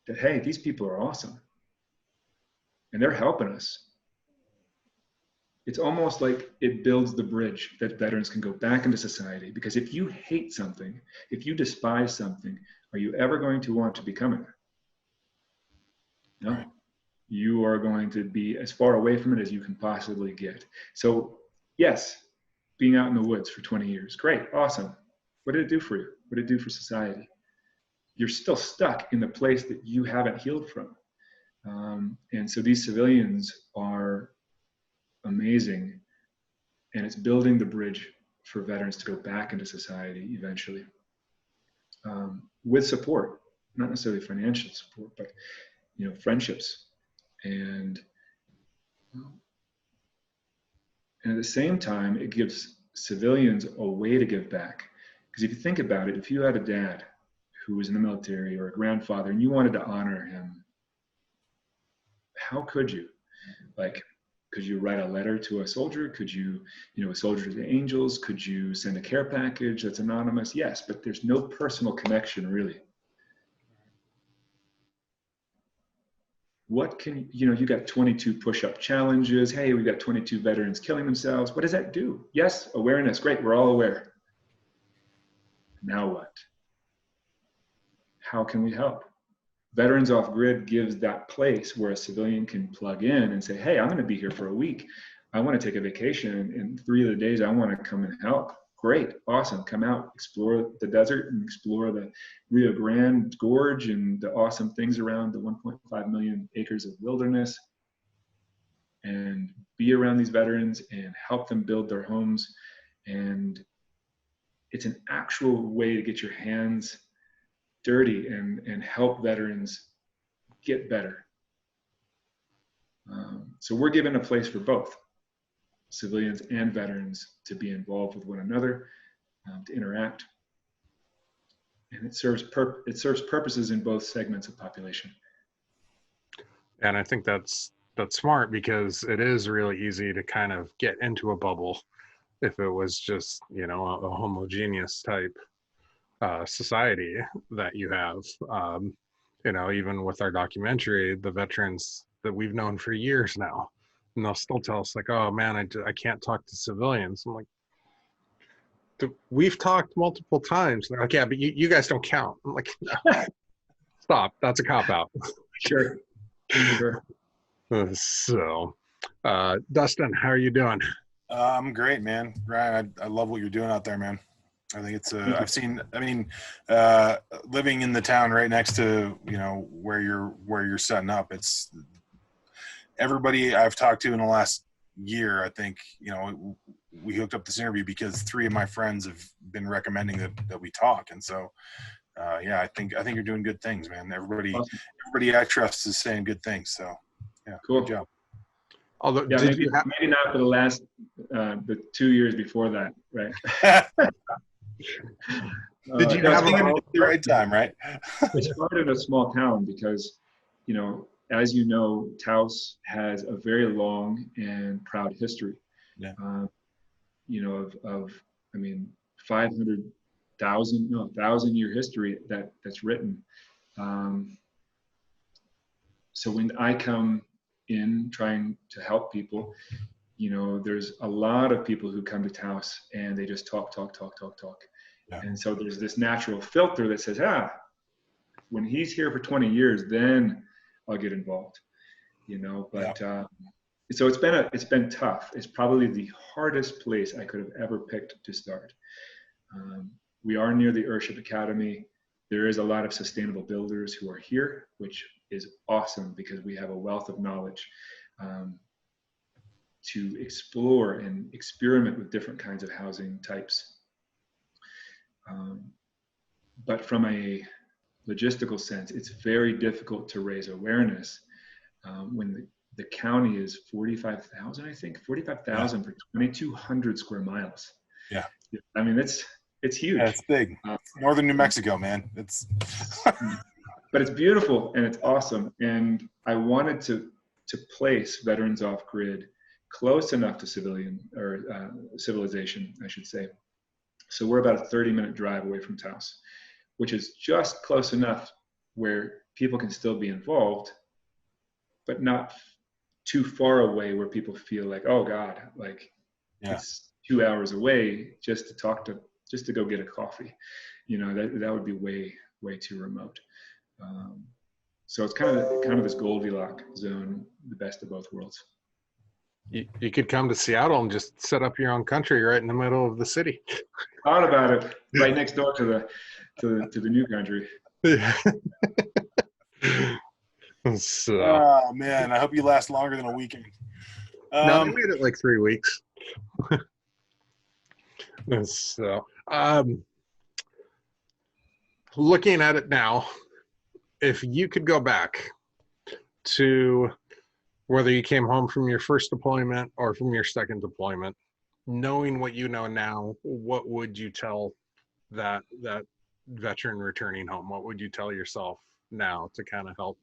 [SPEAKER 3] that, hey, these people are awesome and they're helping us, it's almost like it builds the bridge that veterans can go back into society. Because if you hate something, if you despise something, are you ever going to want to become it? No.
[SPEAKER 2] Right.
[SPEAKER 3] You are going to be as far away from it as you can possibly get. So yes, being out in the woods for 20 years, great, awesome. What did it do for you? What did it do for society? You're still stuck in the place that you haven't healed from. And so these civilians are amazing, and it's building the bridge for veterans to go back into society eventually, with support, not necessarily financial support, but friendships, and at the same time, it gives civilians a way to give back. Because if you think about it, if you had a dad who was in the military or a grandfather and you wanted to honor him, how could you? Like, could you write a letter to a soldier? Could you, a soldier to the angels? Could you send a care package that's anonymous? Yes, but there's no personal connection really. What can, you got 22 push-up challenges. Hey, we got 22 veterans killing themselves. What does that do? Yes, awareness, great, we're all aware. Now what? How can we help? Veterans Off Grid gives that place where a civilian can plug in and say, hey, I'm going to be here for a week. I want to take a vacation, and 3 of the days I want to come and help. Great, awesome, come out, explore the desert and explore the Rio Grande Gorge and the awesome things around the 1.5 million acres of wilderness, and be around these veterans and help them build their homes. And it's an actual way to get your hands dirty and help veterans get better. So we're given a place for both civilians and veterans to be involved with one another, to interact, and it serves purposes in both segments of population.
[SPEAKER 1] And I think that's smart, because it is really easy to kind of get into a bubble if it was just a homogeneous type society that you have. Even with our documentary, the veterans that we've known for years now, and they'll still tell us like, oh man, I can't talk to civilians. I'm like, we've talked multiple times. They're like, yeah, but you guys don't count. I'm like, no. Stop, that's a cop-out.
[SPEAKER 3] Sure.
[SPEAKER 1] So Dustin, how are you doing?
[SPEAKER 2] I'm great, man. Ryan, I love what you're doing out there, man. I think it's living in the town right next to where you're setting up, it's everybody I've talked to in the last year. I think we hooked up this interview because 3 of my friends have been recommending that we talk, and so yeah, I think you're doing good things, man. Everybody I trust is saying good things, so yeah,
[SPEAKER 3] cool.
[SPEAKER 2] Good job.
[SPEAKER 3] Although maybe not for the last the 2 years before that, right?
[SPEAKER 2] Did you have it at the right time, right?
[SPEAKER 3] It started in a small town because, as you know, Taos has a very long and proud history.
[SPEAKER 2] Yeah.
[SPEAKER 3] 1,000-year history that's written. So when I come in trying to help people, there's a lot of people who come to Taos and they just talk. Yeah. And so there's this natural filter that says, when he's here for 20 years, then I'll get involved, but yeah. So it's been tough. It's probably the hardest place I could have ever picked to start. We are near the Airship Academy. There is a lot of sustainable builders who are here, which is awesome because we have a wealth of knowledge to explore and experiment with different kinds of housing types. But from a logistical sense, it's very difficult to raise awareness when the county is 45,000, I think, 45,000 for 2,200 square miles.
[SPEAKER 2] Yeah.
[SPEAKER 3] I mean, it's huge.
[SPEAKER 2] Yeah, it's big. Northern New Mexico, man.
[SPEAKER 3] But it's beautiful and it's awesome. And I wanted to place Veterans Off Grid close enough to civilization, I should say. So we're about a 30-minute drive away from Taos, which is just close enough where people can still be involved, but not too far away where people feel like, oh God, like it's 2 hours away just to go get a coffee. That would be way too remote. So it's kind of this Goldilocks zone, the best of both worlds.
[SPEAKER 1] You could come to Seattle and just set up your own country right in the middle of the city.
[SPEAKER 3] Thought about it, right next door to the new country.
[SPEAKER 1] Yeah. So,
[SPEAKER 2] oh man, I hope you last longer than a weekend.
[SPEAKER 1] no, they made it like 3 weeks. So, looking at it now, if you could go back to whether you came home from your first deployment or from your second deployment, knowing what you know now, what would you tell that veteran returning home? What would you tell yourself now to kind of help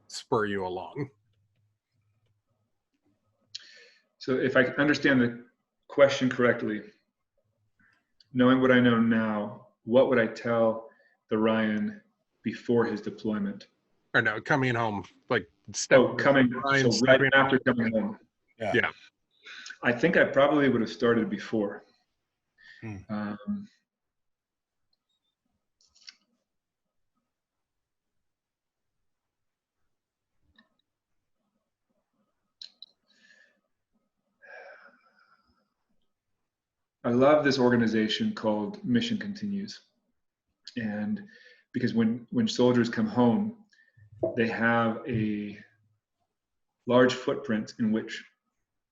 [SPEAKER 1] spur you along?
[SPEAKER 3] So if I understand the question correctly, knowing what I know now, what would I tell the Ryan before his deployment?
[SPEAKER 1] Or no, coming home, like
[SPEAKER 3] right after coming home.
[SPEAKER 1] Yeah.
[SPEAKER 3] I think I probably would have started before. I love this organization called Mission Continues. And because when soldiers come home, they have a large footprint in which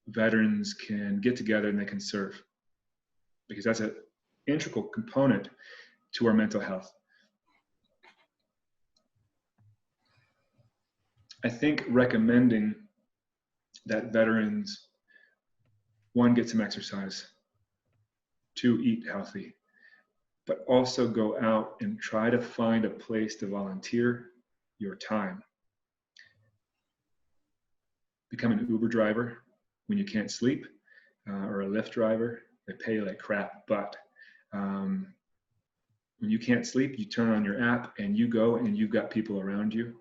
[SPEAKER 3] veterans can get together and they can serve, because that's an integral component to our mental health. I think recommending that veterans, 1, get some exercise, 2, eat healthy, but also go out and try to find a place to volunteer your time. Become an Uber driver when you can't sleep, or a Lyft driver. They pay like crap, but when you can't sleep, you turn on your app and you go and you've got people around you.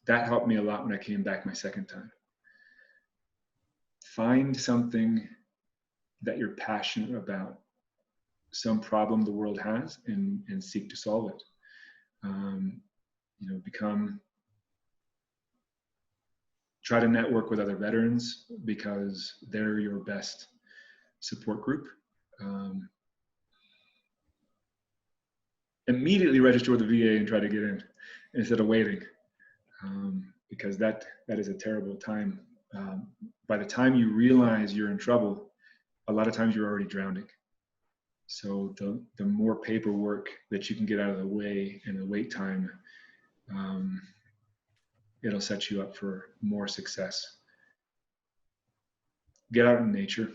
[SPEAKER 3] That helped me a lot when I came back my second time. Find something that you're passionate about, some problem the world has, and seek to solve it. Try to network with other veterans, because they're your best support group. Immediately register with the VA and try to get in instead of waiting, because that is a terrible time. By the time you realize you're in trouble, a lot of times you're already drowning. So the more paperwork that you can get out of the way and the wait time, it'll set you up for more success. Get out in nature.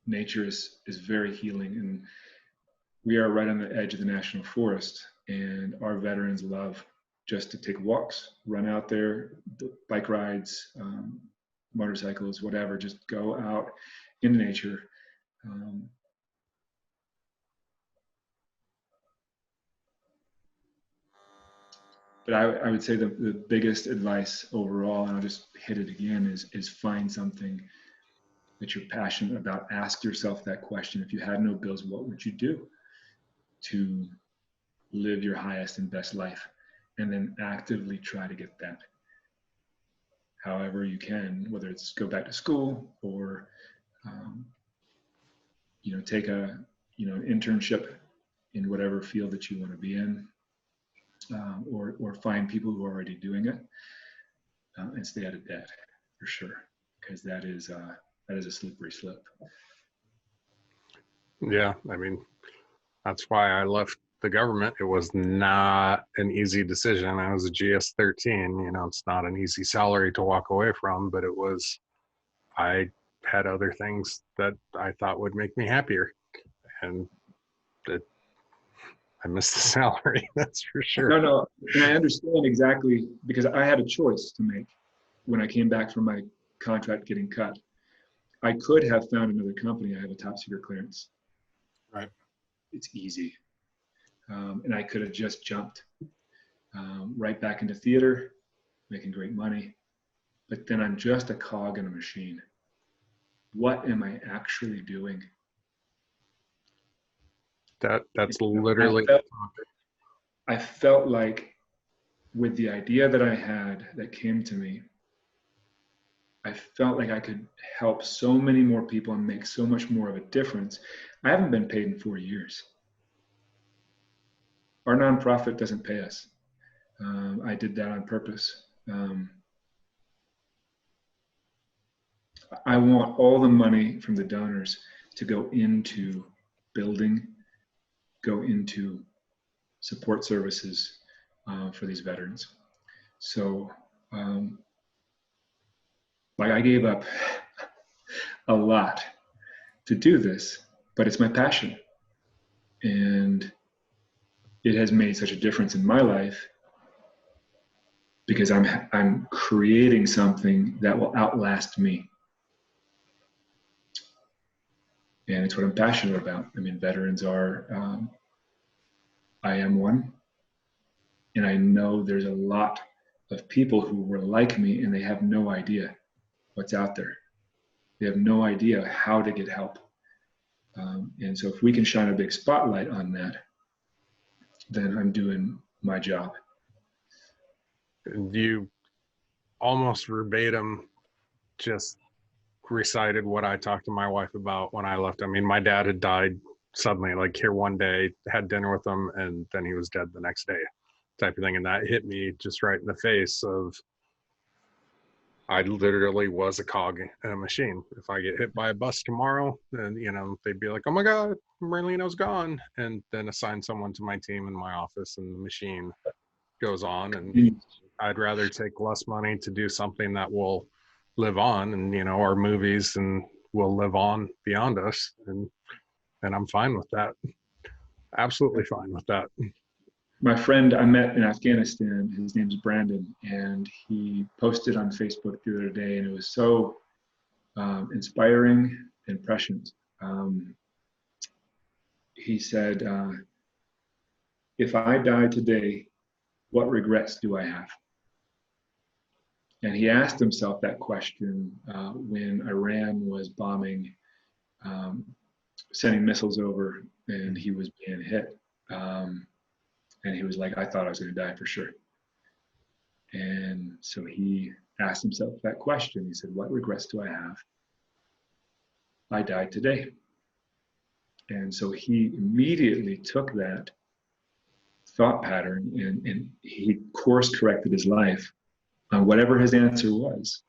[SPEAKER 3] Nature is very healing, and we are right on the edge of the national forest, and our veterans love just to take walks, run out there, bike rides, motorcycles, whatever, just go out in nature. But I would say the biggest advice overall, and I'll just hit it again, is find something that you're passionate about. Ask yourself that question. If you had no bills, what would you do to live your highest and best life? And then actively try to get that however you can, whether it's go back to school or take an internship in whatever field that you want to be in, or find people who are already doing it, and stay out of debt for sure, because that is a slippery slope.
[SPEAKER 1] Yeah, I mean, that's why I left the government. It was not an easy decision. I was a GS-13. It's not an easy salary to walk away from, but I had other things that I thought would make me happier, and I missed the salary. That's for sure.
[SPEAKER 3] No, no, and I understand exactly, because I had a choice to make when I came back from my contract getting cut. I could have found another company. I have a top secret clearance.
[SPEAKER 1] Right.
[SPEAKER 3] It's easy. And I could have just jumped right back into theater, making great money. But then I'm just a cog in a machine. What am I actually doing?
[SPEAKER 1] That's literally
[SPEAKER 3] I felt like with the idea that I had that came to me, I felt like I could help so many more people and make so much more of a difference. I haven't been paid in 4 years. Our nonprofit doesn't pay us. I did that on purpose. I want all the money from the donors to go into building, go into support services for these veterans. So, like, I gave up a lot to do this, but it's my passion. And it has made such a difference in my life because I'm creating something that will outlast me. And it's what I'm passionate about. I mean, veterans are, I am one. And I know there's a lot of people who were like me and they have no idea what's out there. They have no idea how to get help. And so if we can shine a big spotlight on that, then I'm doing my job.
[SPEAKER 1] You almost verbatim just recited what I talked to my wife about when I left. I mean, my dad had died suddenly, like here one day, had dinner with him, and then he was dead the next day, type of thing. And that hit me just right in the face of, I literally was a cog in a machine. If I get hit by a bus tomorrow, then, you know, they'd be like, oh my God, Merlino's gone. And then assign someone to my team in my office and the machine goes on. And I'd rather take less money to do something that will live on, and, you know, our movies and will live on beyond us. And I'm fine with that. Absolutely fine with that.
[SPEAKER 3] My friend I met in Afghanistan, his name's Brandon, and he posted on Facebook the other day, and it was so inspiring and prescient. He said, if I die today, what regrets do I have? And he asked himself that question when Iran was bombing, sending missiles over, and he was being hit. And he was like, I thought I was going to die for sure. And so he asked himself that question. He said, what regrets do I have? I died today. And so he immediately took that thought pattern and he course corrected his life on whatever his answer was.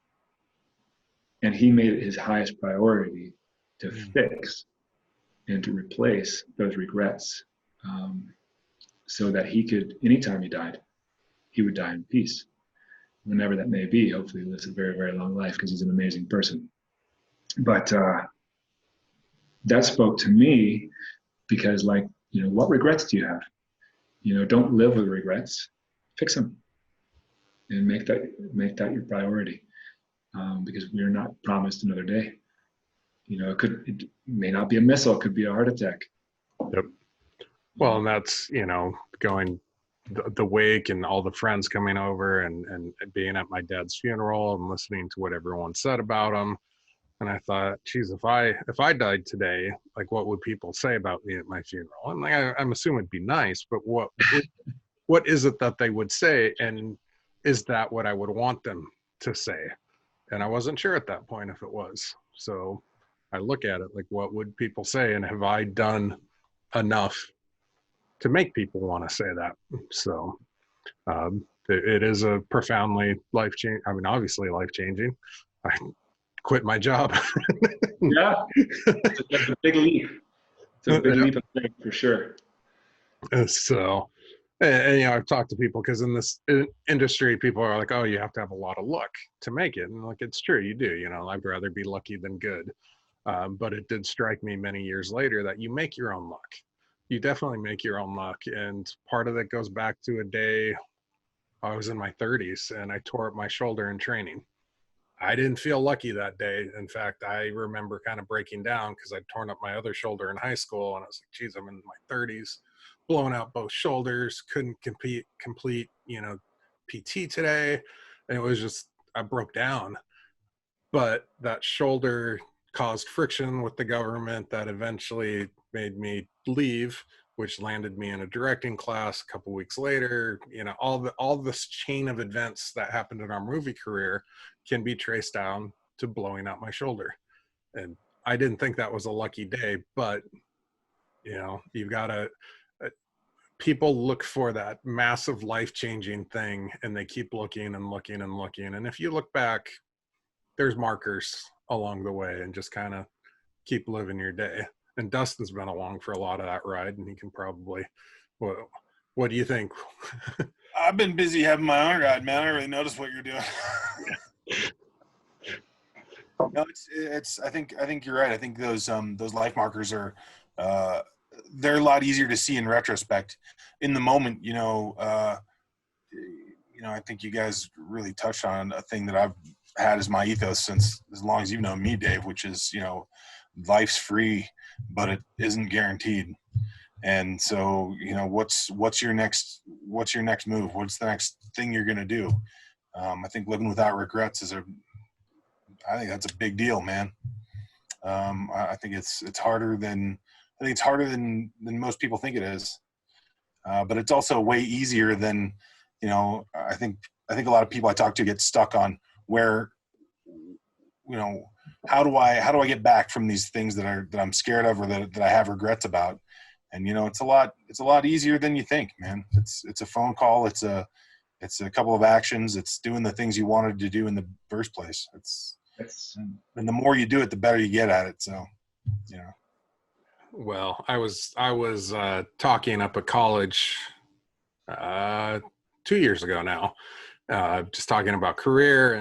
[SPEAKER 3] And he made it his highest priority to fix and to replace those regrets, so that he could, anytime he died, he would die in peace. Whenever that may be, hopefully he lives a very, very long life because he's an amazing person. But that spoke to me because, like, you know, what regrets do you have? You know, don't live with regrets, fix them and make that your priority, because we are not promised another day. You know, it may not be a missile, it could be a heart attack.
[SPEAKER 1] Yep. Well, and that's, you know, going the wake and all the friends coming over and being at my dad's funeral and listening to what everyone said about him. And I thought, geez, if I died today, like, what would people say about me at my funeral? And like, I'm assuming it'd be nice, but what is it that they would say? And is that what I would want them to say? And I wasn't sure at that point if it was. So I look at it like, what would people say? And have I done enough to make people want to say that? So it is a profoundly life-changing, I mean, obviously life-changing. I quit my job.
[SPEAKER 3] Yeah, it's a big leap. It's a big leap of faith for sure.
[SPEAKER 1] So, and, you know, I've talked to people because in this industry, people are like, oh, you have to have a lot of luck to make it. And like, it's true, you do. You know, I'd rather be lucky than good. But it did strike me many years later that you make your own luck. You definitely make your own luck. And part of that goes back to a day I was in my 30s and I tore up my shoulder in training. I didn't feel lucky that day. In fact, I remember kind of breaking down because I'd torn up my other shoulder in high school, and I was like, geez, I'm in my 30s, blowing out both shoulders, couldn't complete, PT today. And it was just, I broke down. But that shoulder caused friction with the government that eventually made me leave, which landed me in a directing class a couple weeks later. All this chain of events that happened in our movie career can be traced down to blowing out my shoulder. And I didn't think that was a lucky day, but you've got to, people look for that massive life-changing thing, and they keep looking and looking and looking. And if you look back, there's markers along the way, and just kind of keep living your day. And Dustin's been along for a lot of that ride, and he can probably, what do you think?
[SPEAKER 2] I've been busy having my own ride, man. I don't really notice what you're doing. No, it's. I think you're right. I think those life markers are, they're a lot easier to see in retrospect. In the moment, I think you guys really touched on a thing that I've had as my ethos since as long as you've known me, Dave, which is, life's free, but it isn't guaranteed. And so, what's your next move? What's the next thing you're going to do? I think living without regrets I think that's a big deal, man. I think it's harder than most people think it is. But it's also way easier than, I think a lot of people I talk to get stuck on where, how do I get back from these things that I'm scared of or that I have regrets about? And, it's a lot easier than you think, man. It's a phone call. It's a couple of actions. It's doing the things you wanted to do in the first place. And the more you do it, the better you get at it. So,
[SPEAKER 1] Well, I was talking up at college 2 years ago now, just talking about career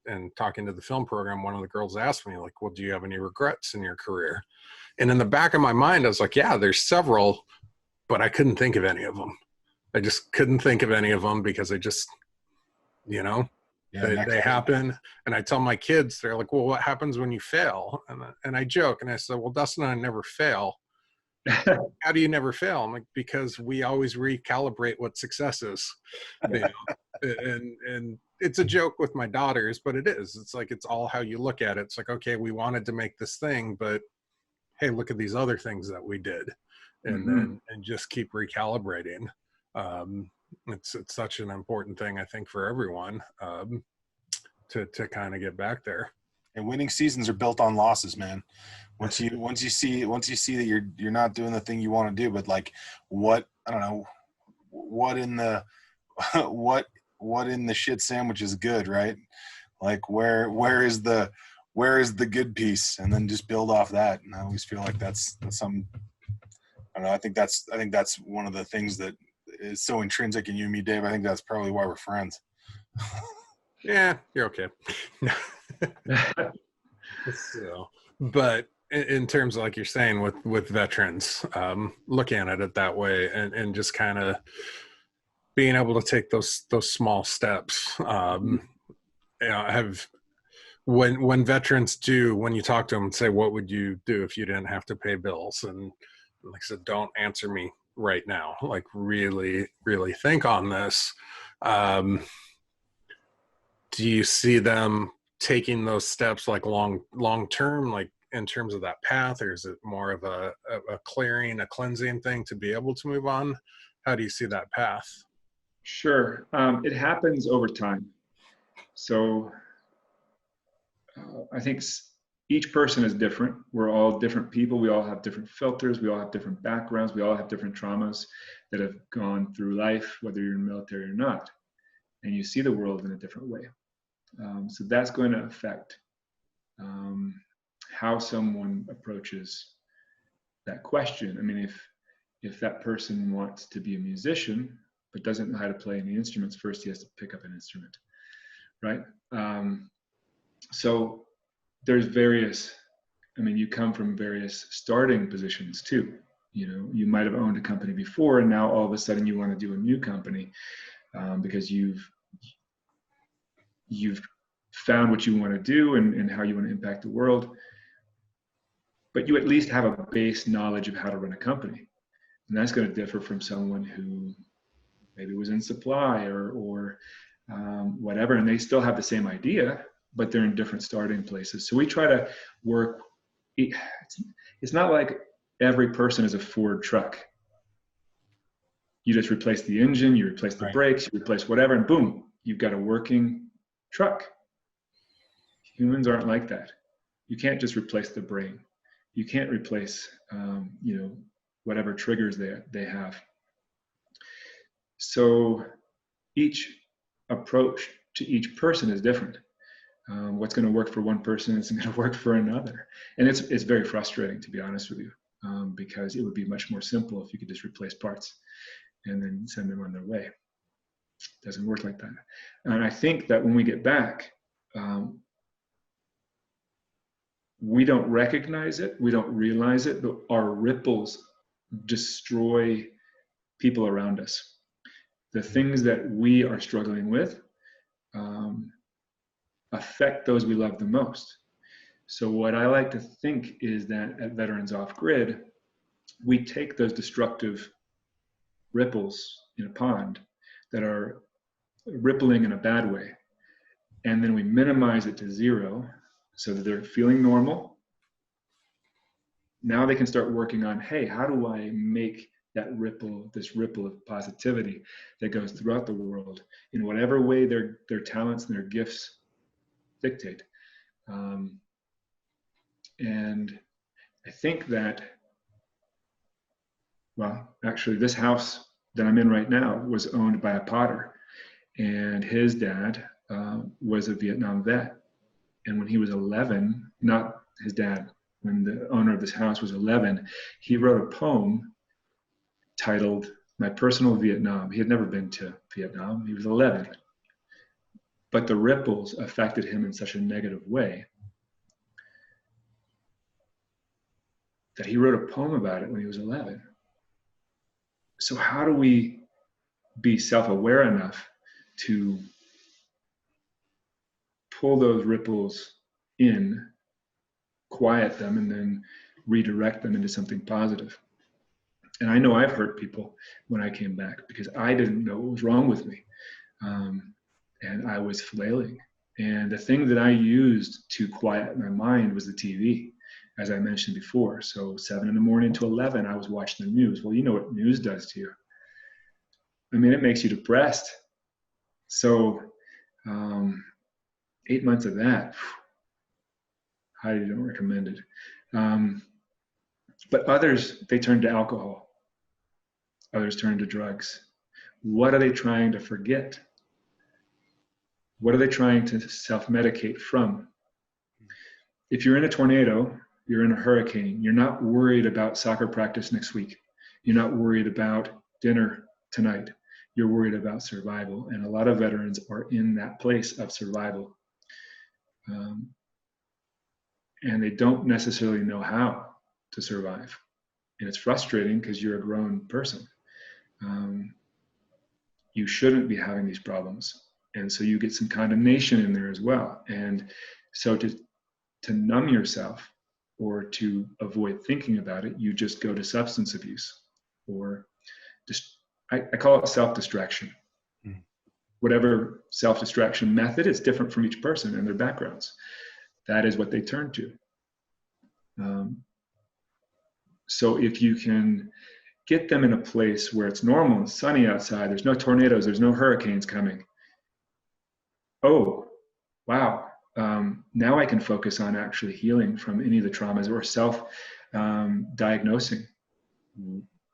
[SPEAKER 1] and talking to the film program. One of the girls asked me, like, well, do you have any regrets in your career? And in the back of my mind, I was like, yeah, there's several, but I couldn't think of any of them. I just couldn't think of any of them because I just, they happen. And I tell my kids, they're like, well, what happens when you fail? And I joke and I said, well, Dustin and I never fail. How do you never fail? I'm like, because we always recalibrate what success is. And it's a joke with my daughters, but it is. It's like, it's all how you look at it. It's like, okay, we wanted to make this thing, but hey, look at these other things that we did. And then just keep recalibrating. It's such an important thing, I think, for everyone, to kind of get back there.
[SPEAKER 2] And winning seasons are built on losses, man. Once you see that you're not doing the thing you want to do, but like what in the shit sandwich is good, right? Like where is the good piece, and then just build off that. And I always feel like that's something. I don't know. I think that's one of the things that is so intrinsic in you and me, Dave. I think that's probably why we're friends.
[SPEAKER 1] Yeah, you're okay. So, but in terms of, like you're saying, with veterans, looking at it that way and just kind of being able to take those small steps, when veterans when you talk to them and say, what would you do if you didn't have to pay bills? And like I said, don't answer me right now. Like, really, really think on this. Do you see them taking those steps like long term, like in terms of that path, or is it more of a clearing, a cleansing thing to be able to move on? How do you see that path?
[SPEAKER 3] Sure. It happens over time. So I think each person is different. We're all different people. We all have different filters. We all have different backgrounds. We all have different traumas that have gone through life, whether you're in the military or not. And you see the world in a different way. So that's going to affect how someone approaches that question. I mean, if that person wants to be a musician but doesn't know how to play any instruments, first he has to pick up an instrument, right? So there's various. I mean, you come from various starting positions too. You might have owned a company before, and now all of a sudden you want to do a new company because you've found what you want to do and how you want to impact the world. But you at least have a base knowledge of how to run a company. And that's going to differ from someone who maybe was in supply or whatever, and they still have the same idea, but they're in different starting places. So we try to work. It's not like every person is a Ford truck. You just replace the engine, you replace the brakes, you replace whatever, and boom, you've got a working truck. Humans aren't like that. You can't just replace the brain. You can't replace, whatever triggers they have. So each approach to each person is different. What's going to work for one person isn't going to work for another. And it's very frustrating, to be honest with you, because it would be much more simple if you could just replace parts and then send them on their way. It doesn't work like that. And I think that when we get back, we don't recognize it, we don't realize it, but our ripples destroy people around us. The things that we are struggling with affect those we love the most. So what I like to think is that at Veterans Off Grid, we take those destructive ripples in a pond that are rippling in a bad way, and then we minimize it to zero so that they're feeling normal. Now they can start working on, hey, how do I make that ripple, this ripple of positivity that goes throughout the world in whatever way their talents and their gifts dictate. And I think that, well, actually this house that I'm in right now was owned by a potter, and his dad was a Vietnam vet. And when he was 11, not his dad, when the owner of this house was 11, he wrote a poem titled My Personal Vietnam. He had never been to Vietnam. He was 11. But the ripples affected him in such a negative way that he wrote a poem about it when he was 11. So how do we be self-aware enough to pull those ripples in, quiet them, and then redirect them into something positive? And I know I've hurt people when I came back because I didn't know what was wrong with me. And I was flailing. And the thing that I used to quiet my mind was the TV, as I mentioned before. So 7 a.m. to 11, I was watching the news. Well, you know what news does to you. I mean, it makes you depressed. So 8 months of that, highly don't recommend it. But others, they turn to alcohol. Others turn to drugs. What are they trying to forget? What are they trying to self-medicate from? If you're in a tornado, you're in a hurricane, you're not worried about soccer practice next week. You're not worried about dinner tonight. You're worried about survival. And a lot of veterans are in that place of survival. And they don't necessarily know how to survive. And it's frustrating because you're a grown person. You shouldn't be having these problems. And so you get some condemnation in there as well. And so to numb yourself or to avoid thinking about it, you just go to substance abuse, or just, I call it self-distraction. Whatever self-distraction method is different from each person and their backgrounds. That is what they turn to. So if you can get them in a place where it's normal and sunny outside, there's no tornadoes, there's no hurricanes coming. Oh, wow. Now I can focus on actually healing from any of the traumas, or self-diagnosing.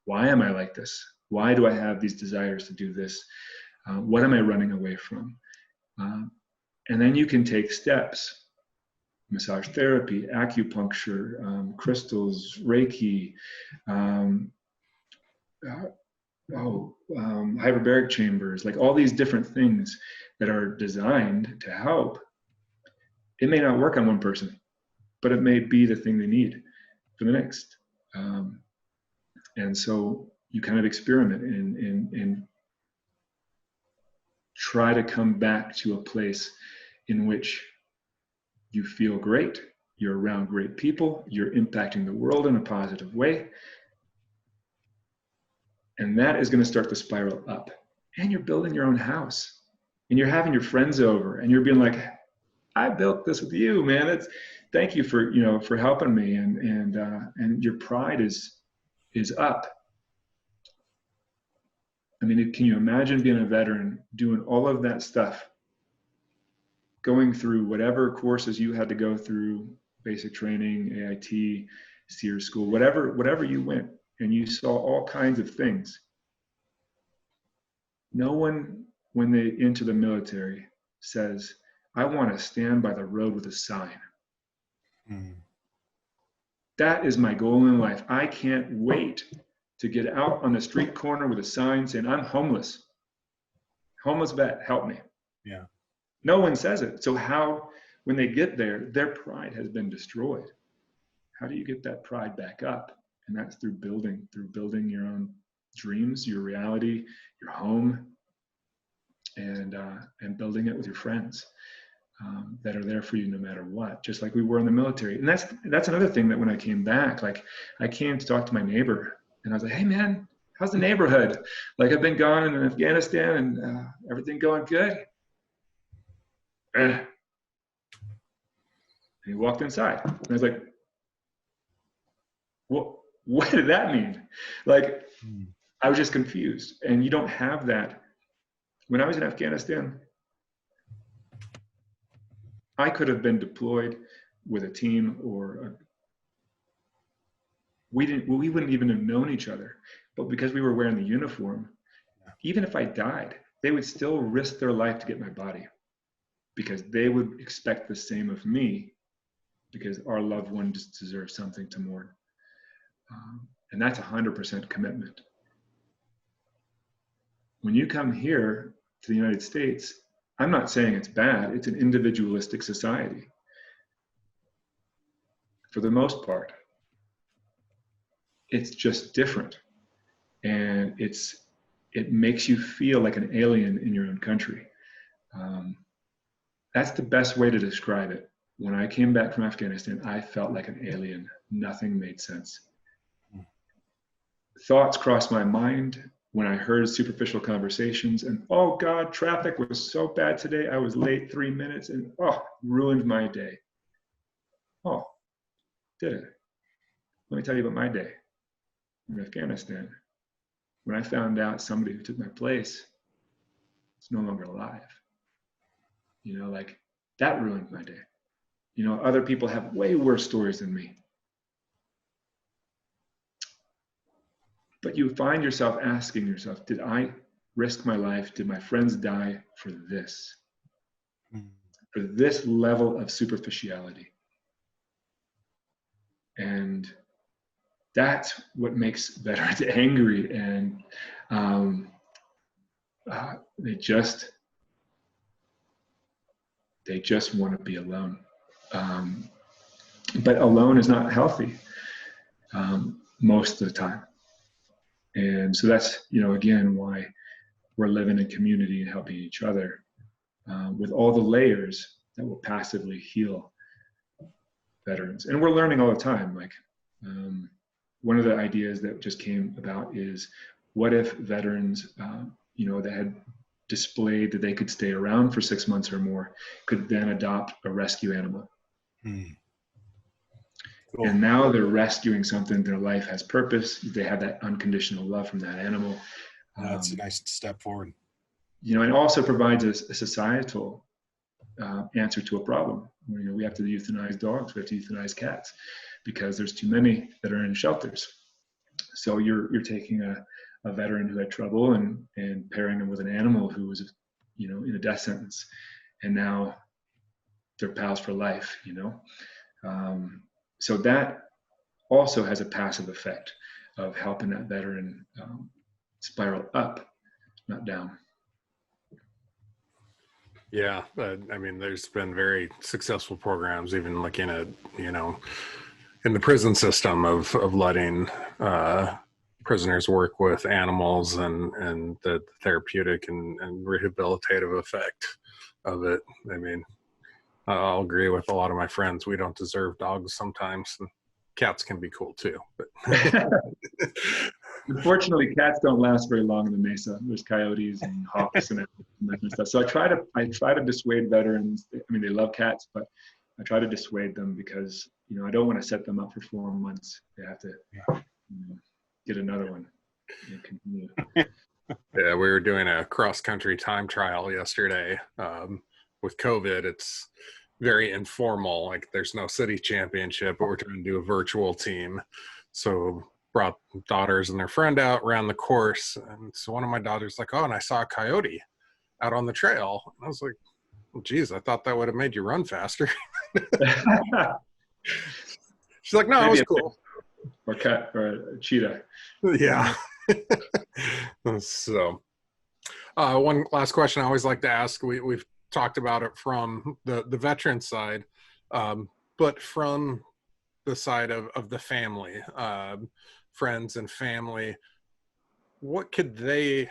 [SPEAKER 3] Why am I like this? Why do I have these desires to do this? What am I running away from? And then you can take steps. Massage therapy, acupuncture, crystals, Reiki, hyperbaric chambers, like all these different things that are designed to help. It may not work on one person, but it may be the thing they need for the next. And so you kind of experiment and try to come back to a place in which you feel great, you're around great people, you're impacting the world in a positive way. And that is going to start to spiral up. And you're building your own house, and you're having your friends over, and you're being like, I built this with you, man. Thank you for, for helping me. And your pride is up. I mean, can you imagine being a veteran, doing all of that stuff, going through whatever courses you had to go through, basic training, AIT, SEER school, whatever you went, and you saw all kinds of things. No one, when they enter the military, says, I want to stand by the road with a sign. That is my goal in life. I can't wait to get out on the street corner with a sign saying, I'm homeless. Homeless vet, help me.
[SPEAKER 2] Yeah.
[SPEAKER 3] No one says it. So how, when they get there, their pride has been destroyed. How do you get that pride back up? And that's through building your own dreams, your reality, your home, and building it with your friends that are there for you no matter what, just like we were in the military. And that's another thing that when I came back, like I came to talk to my neighbor, and I was like, hey man, how's the neighborhood? Like I've been gone in Afghanistan and everything going good? And he walked inside, and I was like, well, what did that mean? Like, I was just confused. And you don't have that. When I was in Afghanistan, I could have been deployed with a team, or we wouldn't even have known each other. But because we were wearing the uniform, even if I died, they would still risk their life to get my body, because they would expect the same of me, because our loved one just deserves something to mourn. And that's 100% commitment. When you come here to the United States, I'm not saying it's bad. It's an individualistic society for the most part. It's just different. And it makes you feel like an alien in your own country. That's the best way to describe it. When I came back from Afghanistan, I felt like an alien. Nothing made sense. Thoughts crossed my mind when I heard superficial conversations, and oh God, traffic was so bad today. I was late 3 minutes, and ruined my day. Oh, did it? Let me tell you about my day in Afghanistan. When I found out somebody who took my place is no longer alive. Like that ruined my day. Other people have way worse stories than me. But you find yourself asking yourself, did I risk my life? Did my friends die for this? For this level of superficiality? And that's what makes veterans angry. And they just want to be alone. But alone is not healthy most of the time. And so that's, again, why we're living in community and helping each other with all the layers that will passively heal veterans. And we're learning all the time. Like one of the ideas that just came about is, what if veterans, that had displayed that they could stay around for 6 months or more, could then adopt a rescue animal? Cool. And now they're rescuing something. Their life has purpose. They have that unconditional love from that animal.
[SPEAKER 2] That's a nice step forward.
[SPEAKER 3] It also provides a societal answer to a problem. We have to euthanize dogs. We have to euthanize cats because there's too many that are in shelters. So you're taking a veteran who had trouble and pairing them with an animal who was, in a death sentence, and now they're pals for life. So that also has a passive effect of helping that veteran spiral up, not down.
[SPEAKER 1] Yeah, I mean, there's been very successful programs, even looking at, in the prison system of letting prisoners work with animals and the therapeutic and rehabilitative effect of it. I mean, I'll agree with a lot of my friends. We don't deserve dogs sometimes. And cats can be cool too, but
[SPEAKER 3] Unfortunately, cats don't last very long in the Mesa. There's coyotes and hawks and that kind of stuff. So I try to dissuade veterans. I mean, they love cats, but I try to dissuade them because, you know, I don't want to set them up for 4 months. They have to, you know, get another one and continue.
[SPEAKER 1] yeah, we were doing a cross-country time trial yesterday. With COVID, it's very informal. Like, there's no city championship, but we're trying to do a virtual team. So brought daughters and their friend out, ran the course. And so one of my daughters like, oh, and I saw a coyote out on the trail. And I was like, well, geez, I thought that would have made you run faster. She's like, no, it was cool.
[SPEAKER 3] Or cat or a cheetah.
[SPEAKER 1] Yeah. So one last question I always like to ask. We've talked about it from the veteran side, but from the side of the family, friends and family, what could they,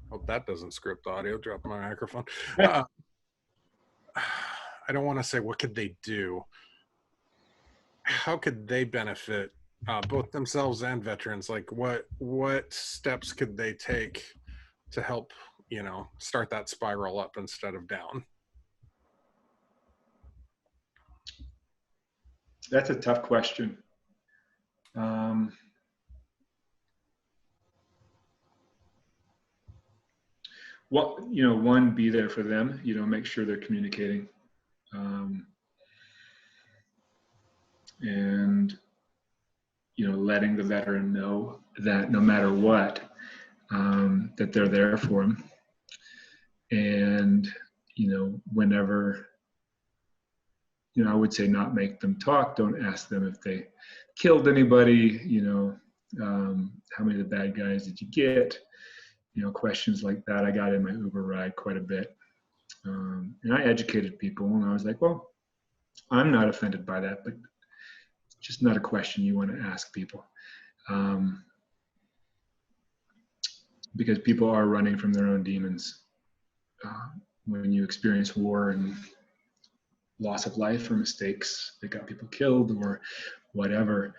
[SPEAKER 1] hope that doesn't script audio, drop my microphone. I don't want to say what could they do. How could they benefit both themselves and veterans? Like what steps could they take to help, you know, start that spiral up instead of down?
[SPEAKER 3] That's a tough question. Well, you know, one, be there for them, you know, make sure they're communicating. And, you know, letting the veteran know that no matter what, that they're there for them. And, you know, whenever, you know, I would say not make them talk. Don't ask them if they killed anybody, you know, how many of the bad guys did you get? You know, questions like that. I got in my Uber ride quite a bit. And I educated people, and I was like, well, I'm not offended by that, but it's just not a question you want to ask people. Because people are running from their own demons. When you experience war and loss of life or mistakes that got people killed or whatever,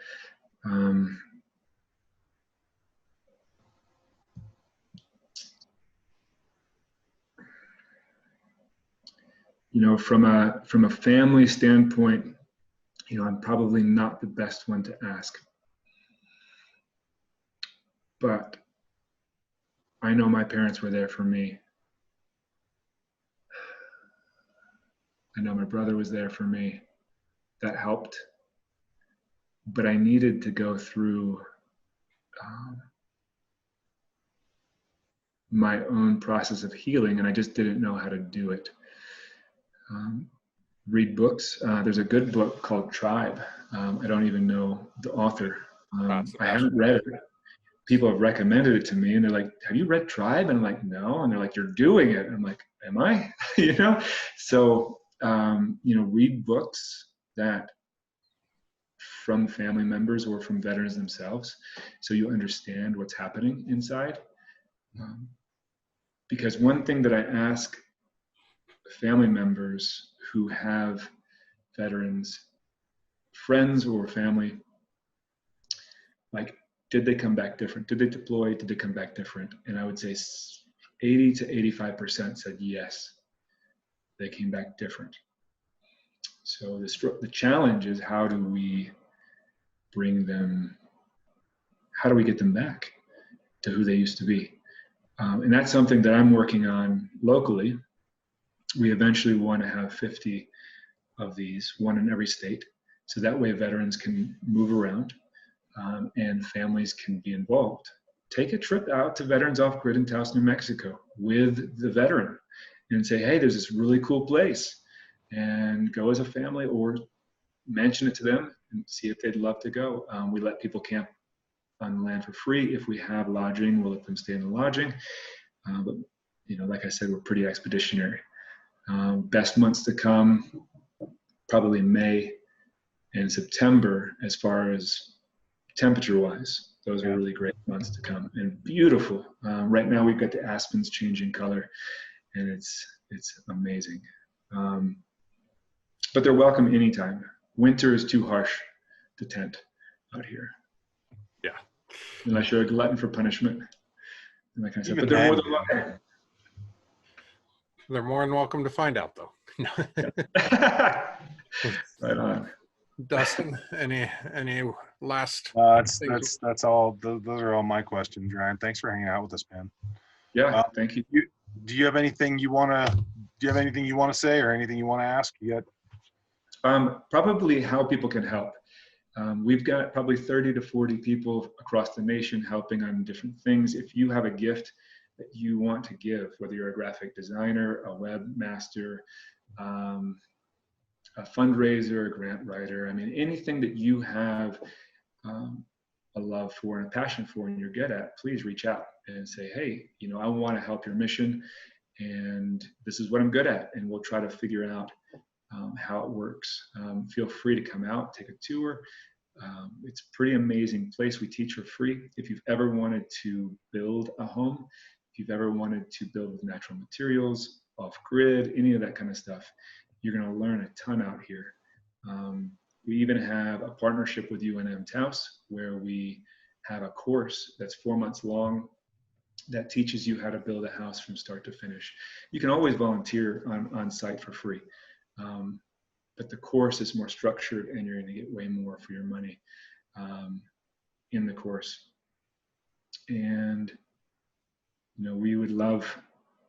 [SPEAKER 3] you know, from a family standpoint, you know, I'm probably not the best one to ask, but I know my parents were there for me. I know my brother was there for me. That helped. But I needed to go through my own process of healing, and I just didn't know how to do it. Read books. There's a good book called Tribe. I don't even know the author. I haven't read it. People have recommended it to me, and they're like, have you read Tribe? And I'm like, no. And they're like, you're doing it. And I'm like, am I? You know? So, you know, read books that from family members or from veterans themselves, so you understand what's happening inside. Because one thing that I ask family members who have veterans, friends or family, like, did they come back different? Did they deploy? Did they come back different? And I would say 80 to 85% said yes, they came back different. So the challenge is, how do we bring them, how do we get them back to who they used to be? And that's something that I'm working on locally. We eventually want to have 50 of these, one in every state. So that way veterans can move around and families can be involved. Take a trip out to Veterans Off Grid in Taos, New Mexico with the veteran and say, hey, there's this really cool place, and go as a family or mention it to them and see if they'd love to go. We let people camp on the land for free. If we have lodging, we'll let them stay in the lodging. But, you know, like I said, we're pretty expeditionary. Best months to come, probably May and September, as far as temperature-wise, those are really great months to come, and beautiful. Right now we've got the aspens changing color, and it's amazing. But they're welcome anytime. Winter is too harsh to tent out here.
[SPEAKER 1] Yeah.
[SPEAKER 3] Unless you're a glutton for punishment and that kind of stuff. But they're more than welcome.
[SPEAKER 1] They're more than welcome to find out, though.
[SPEAKER 3] Right on.
[SPEAKER 1] Dustin, any last?
[SPEAKER 4] That's all. Those are all my questions, Ryan. Thanks for hanging out with us, man.
[SPEAKER 3] Yeah, thank you.
[SPEAKER 4] Do you have anything you want to say, or anything you want to ask yet?
[SPEAKER 3] Probably how people can help. We've got probably 30 to 40 people across the nation helping on different things. If you have a gift that you want to give, whether you're a graphic designer, a webmaster, a fundraiser, a grant writer, I mean, anything that you have a love for and a passion for and you're good at, please reach out and say, hey, I want to help your mission, and this is what I'm good at, and we'll try to figure out how it works. Feel free to come out, take a tour. It's a pretty amazing place. We teach for free. If you've ever wanted to build a home, if you've ever wanted to build with natural materials, off-grid, any of that kind of stuff, you're going to learn a ton out here. We even have a partnership with Taos, where we have a course that's 4 months long that teaches you how to build a house from start to finish. You can always volunteer on site for free. But the course is more structured, and you're going to get way more for your money in the course. And we would love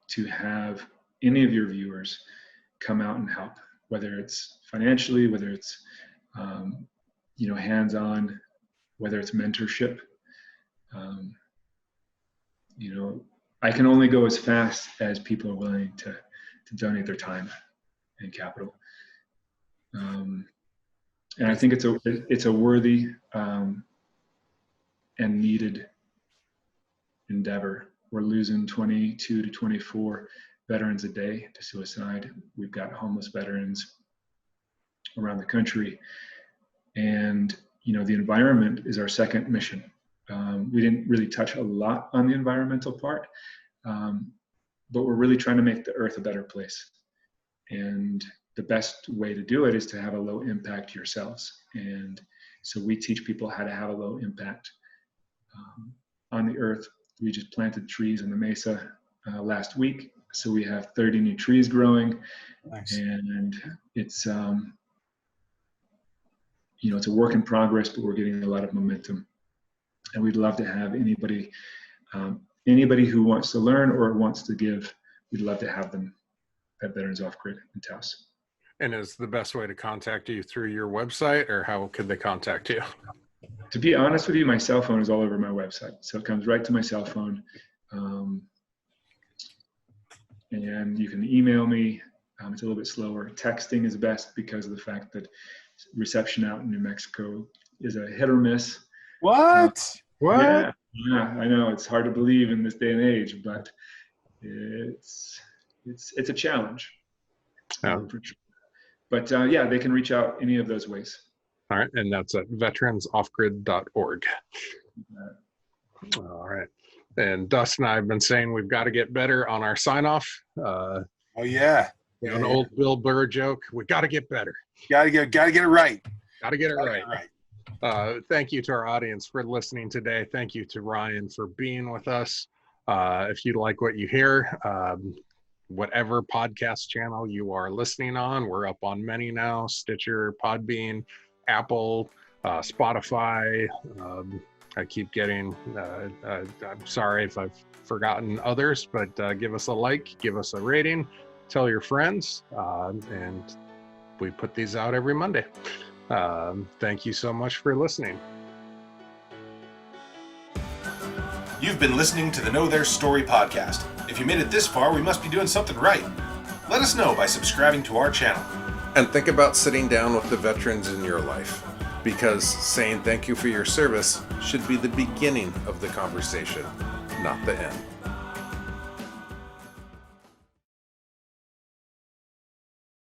[SPEAKER 3] to have any of your viewers come out and help, whether it's financially, whether it's hands-on, whether it's mentorship. I can only go as fast as people are willing to donate their time and capital. And I think it's a worthy and needed endeavor. We're losing 22 to 24 veterans a day to suicide. We've got homeless veterans around the country, and the environment is our second mission. We didn't really touch a lot on the environmental part, but we're really trying to make the earth a better place. And the best way to do it is to have a low impact yourselves. And so we teach people how to have a low impact on the earth. We just planted trees on the mesa last week. So we have 30 new trees growing.
[SPEAKER 4] Nice.
[SPEAKER 3] And it's, it's a work in progress, but we're getting a lot of momentum. And we'd love to have anybody who wants to learn or wants to give, we'd love to have them at Veterans Off-Grid in Taos.
[SPEAKER 1] And is the best way to contact you through your website, or how could they contact you?
[SPEAKER 3] To be honest with you, my cell phone is all over my website. So it comes right to my cell phone. And you can email me. It's a little bit slower. Texting is best because of the fact that reception out in New Mexico is a hit or miss.
[SPEAKER 4] What?
[SPEAKER 3] Yeah, I know. It's hard to believe in this day and age, but it's a challenge.
[SPEAKER 1] Yeah.
[SPEAKER 3] But they can reach out any of those ways.
[SPEAKER 1] All right, and that's at veteransoffgrid.org. All right. And Dustin and I have been saying we've got to get better on our sign-off.
[SPEAKER 4] Oh, yeah.
[SPEAKER 1] An old Bill Burr joke. We got to get better.
[SPEAKER 4] Gotta get it right.
[SPEAKER 1] Got to get it right. Thank you to our audience for listening today. Thank you to Ryan for being with us. If you like what you hear, whatever podcast channel you are listening on, we're up on many now: Stitcher, Podbean, Apple, Spotify. I keep getting, I'm sorry if I've forgotten others, but give us a like, give us a rating, tell your friends, and we put these out every Monday. Thank you so much for listening.
[SPEAKER 2] You've been listening to the Know Their Story podcast. If you made it this far, we must be doing something right. Let us know by subscribing to our channel.
[SPEAKER 1] And think about sitting down with the veterans in your life, because saying thank you for your service should be the beginning of the conversation, not the end.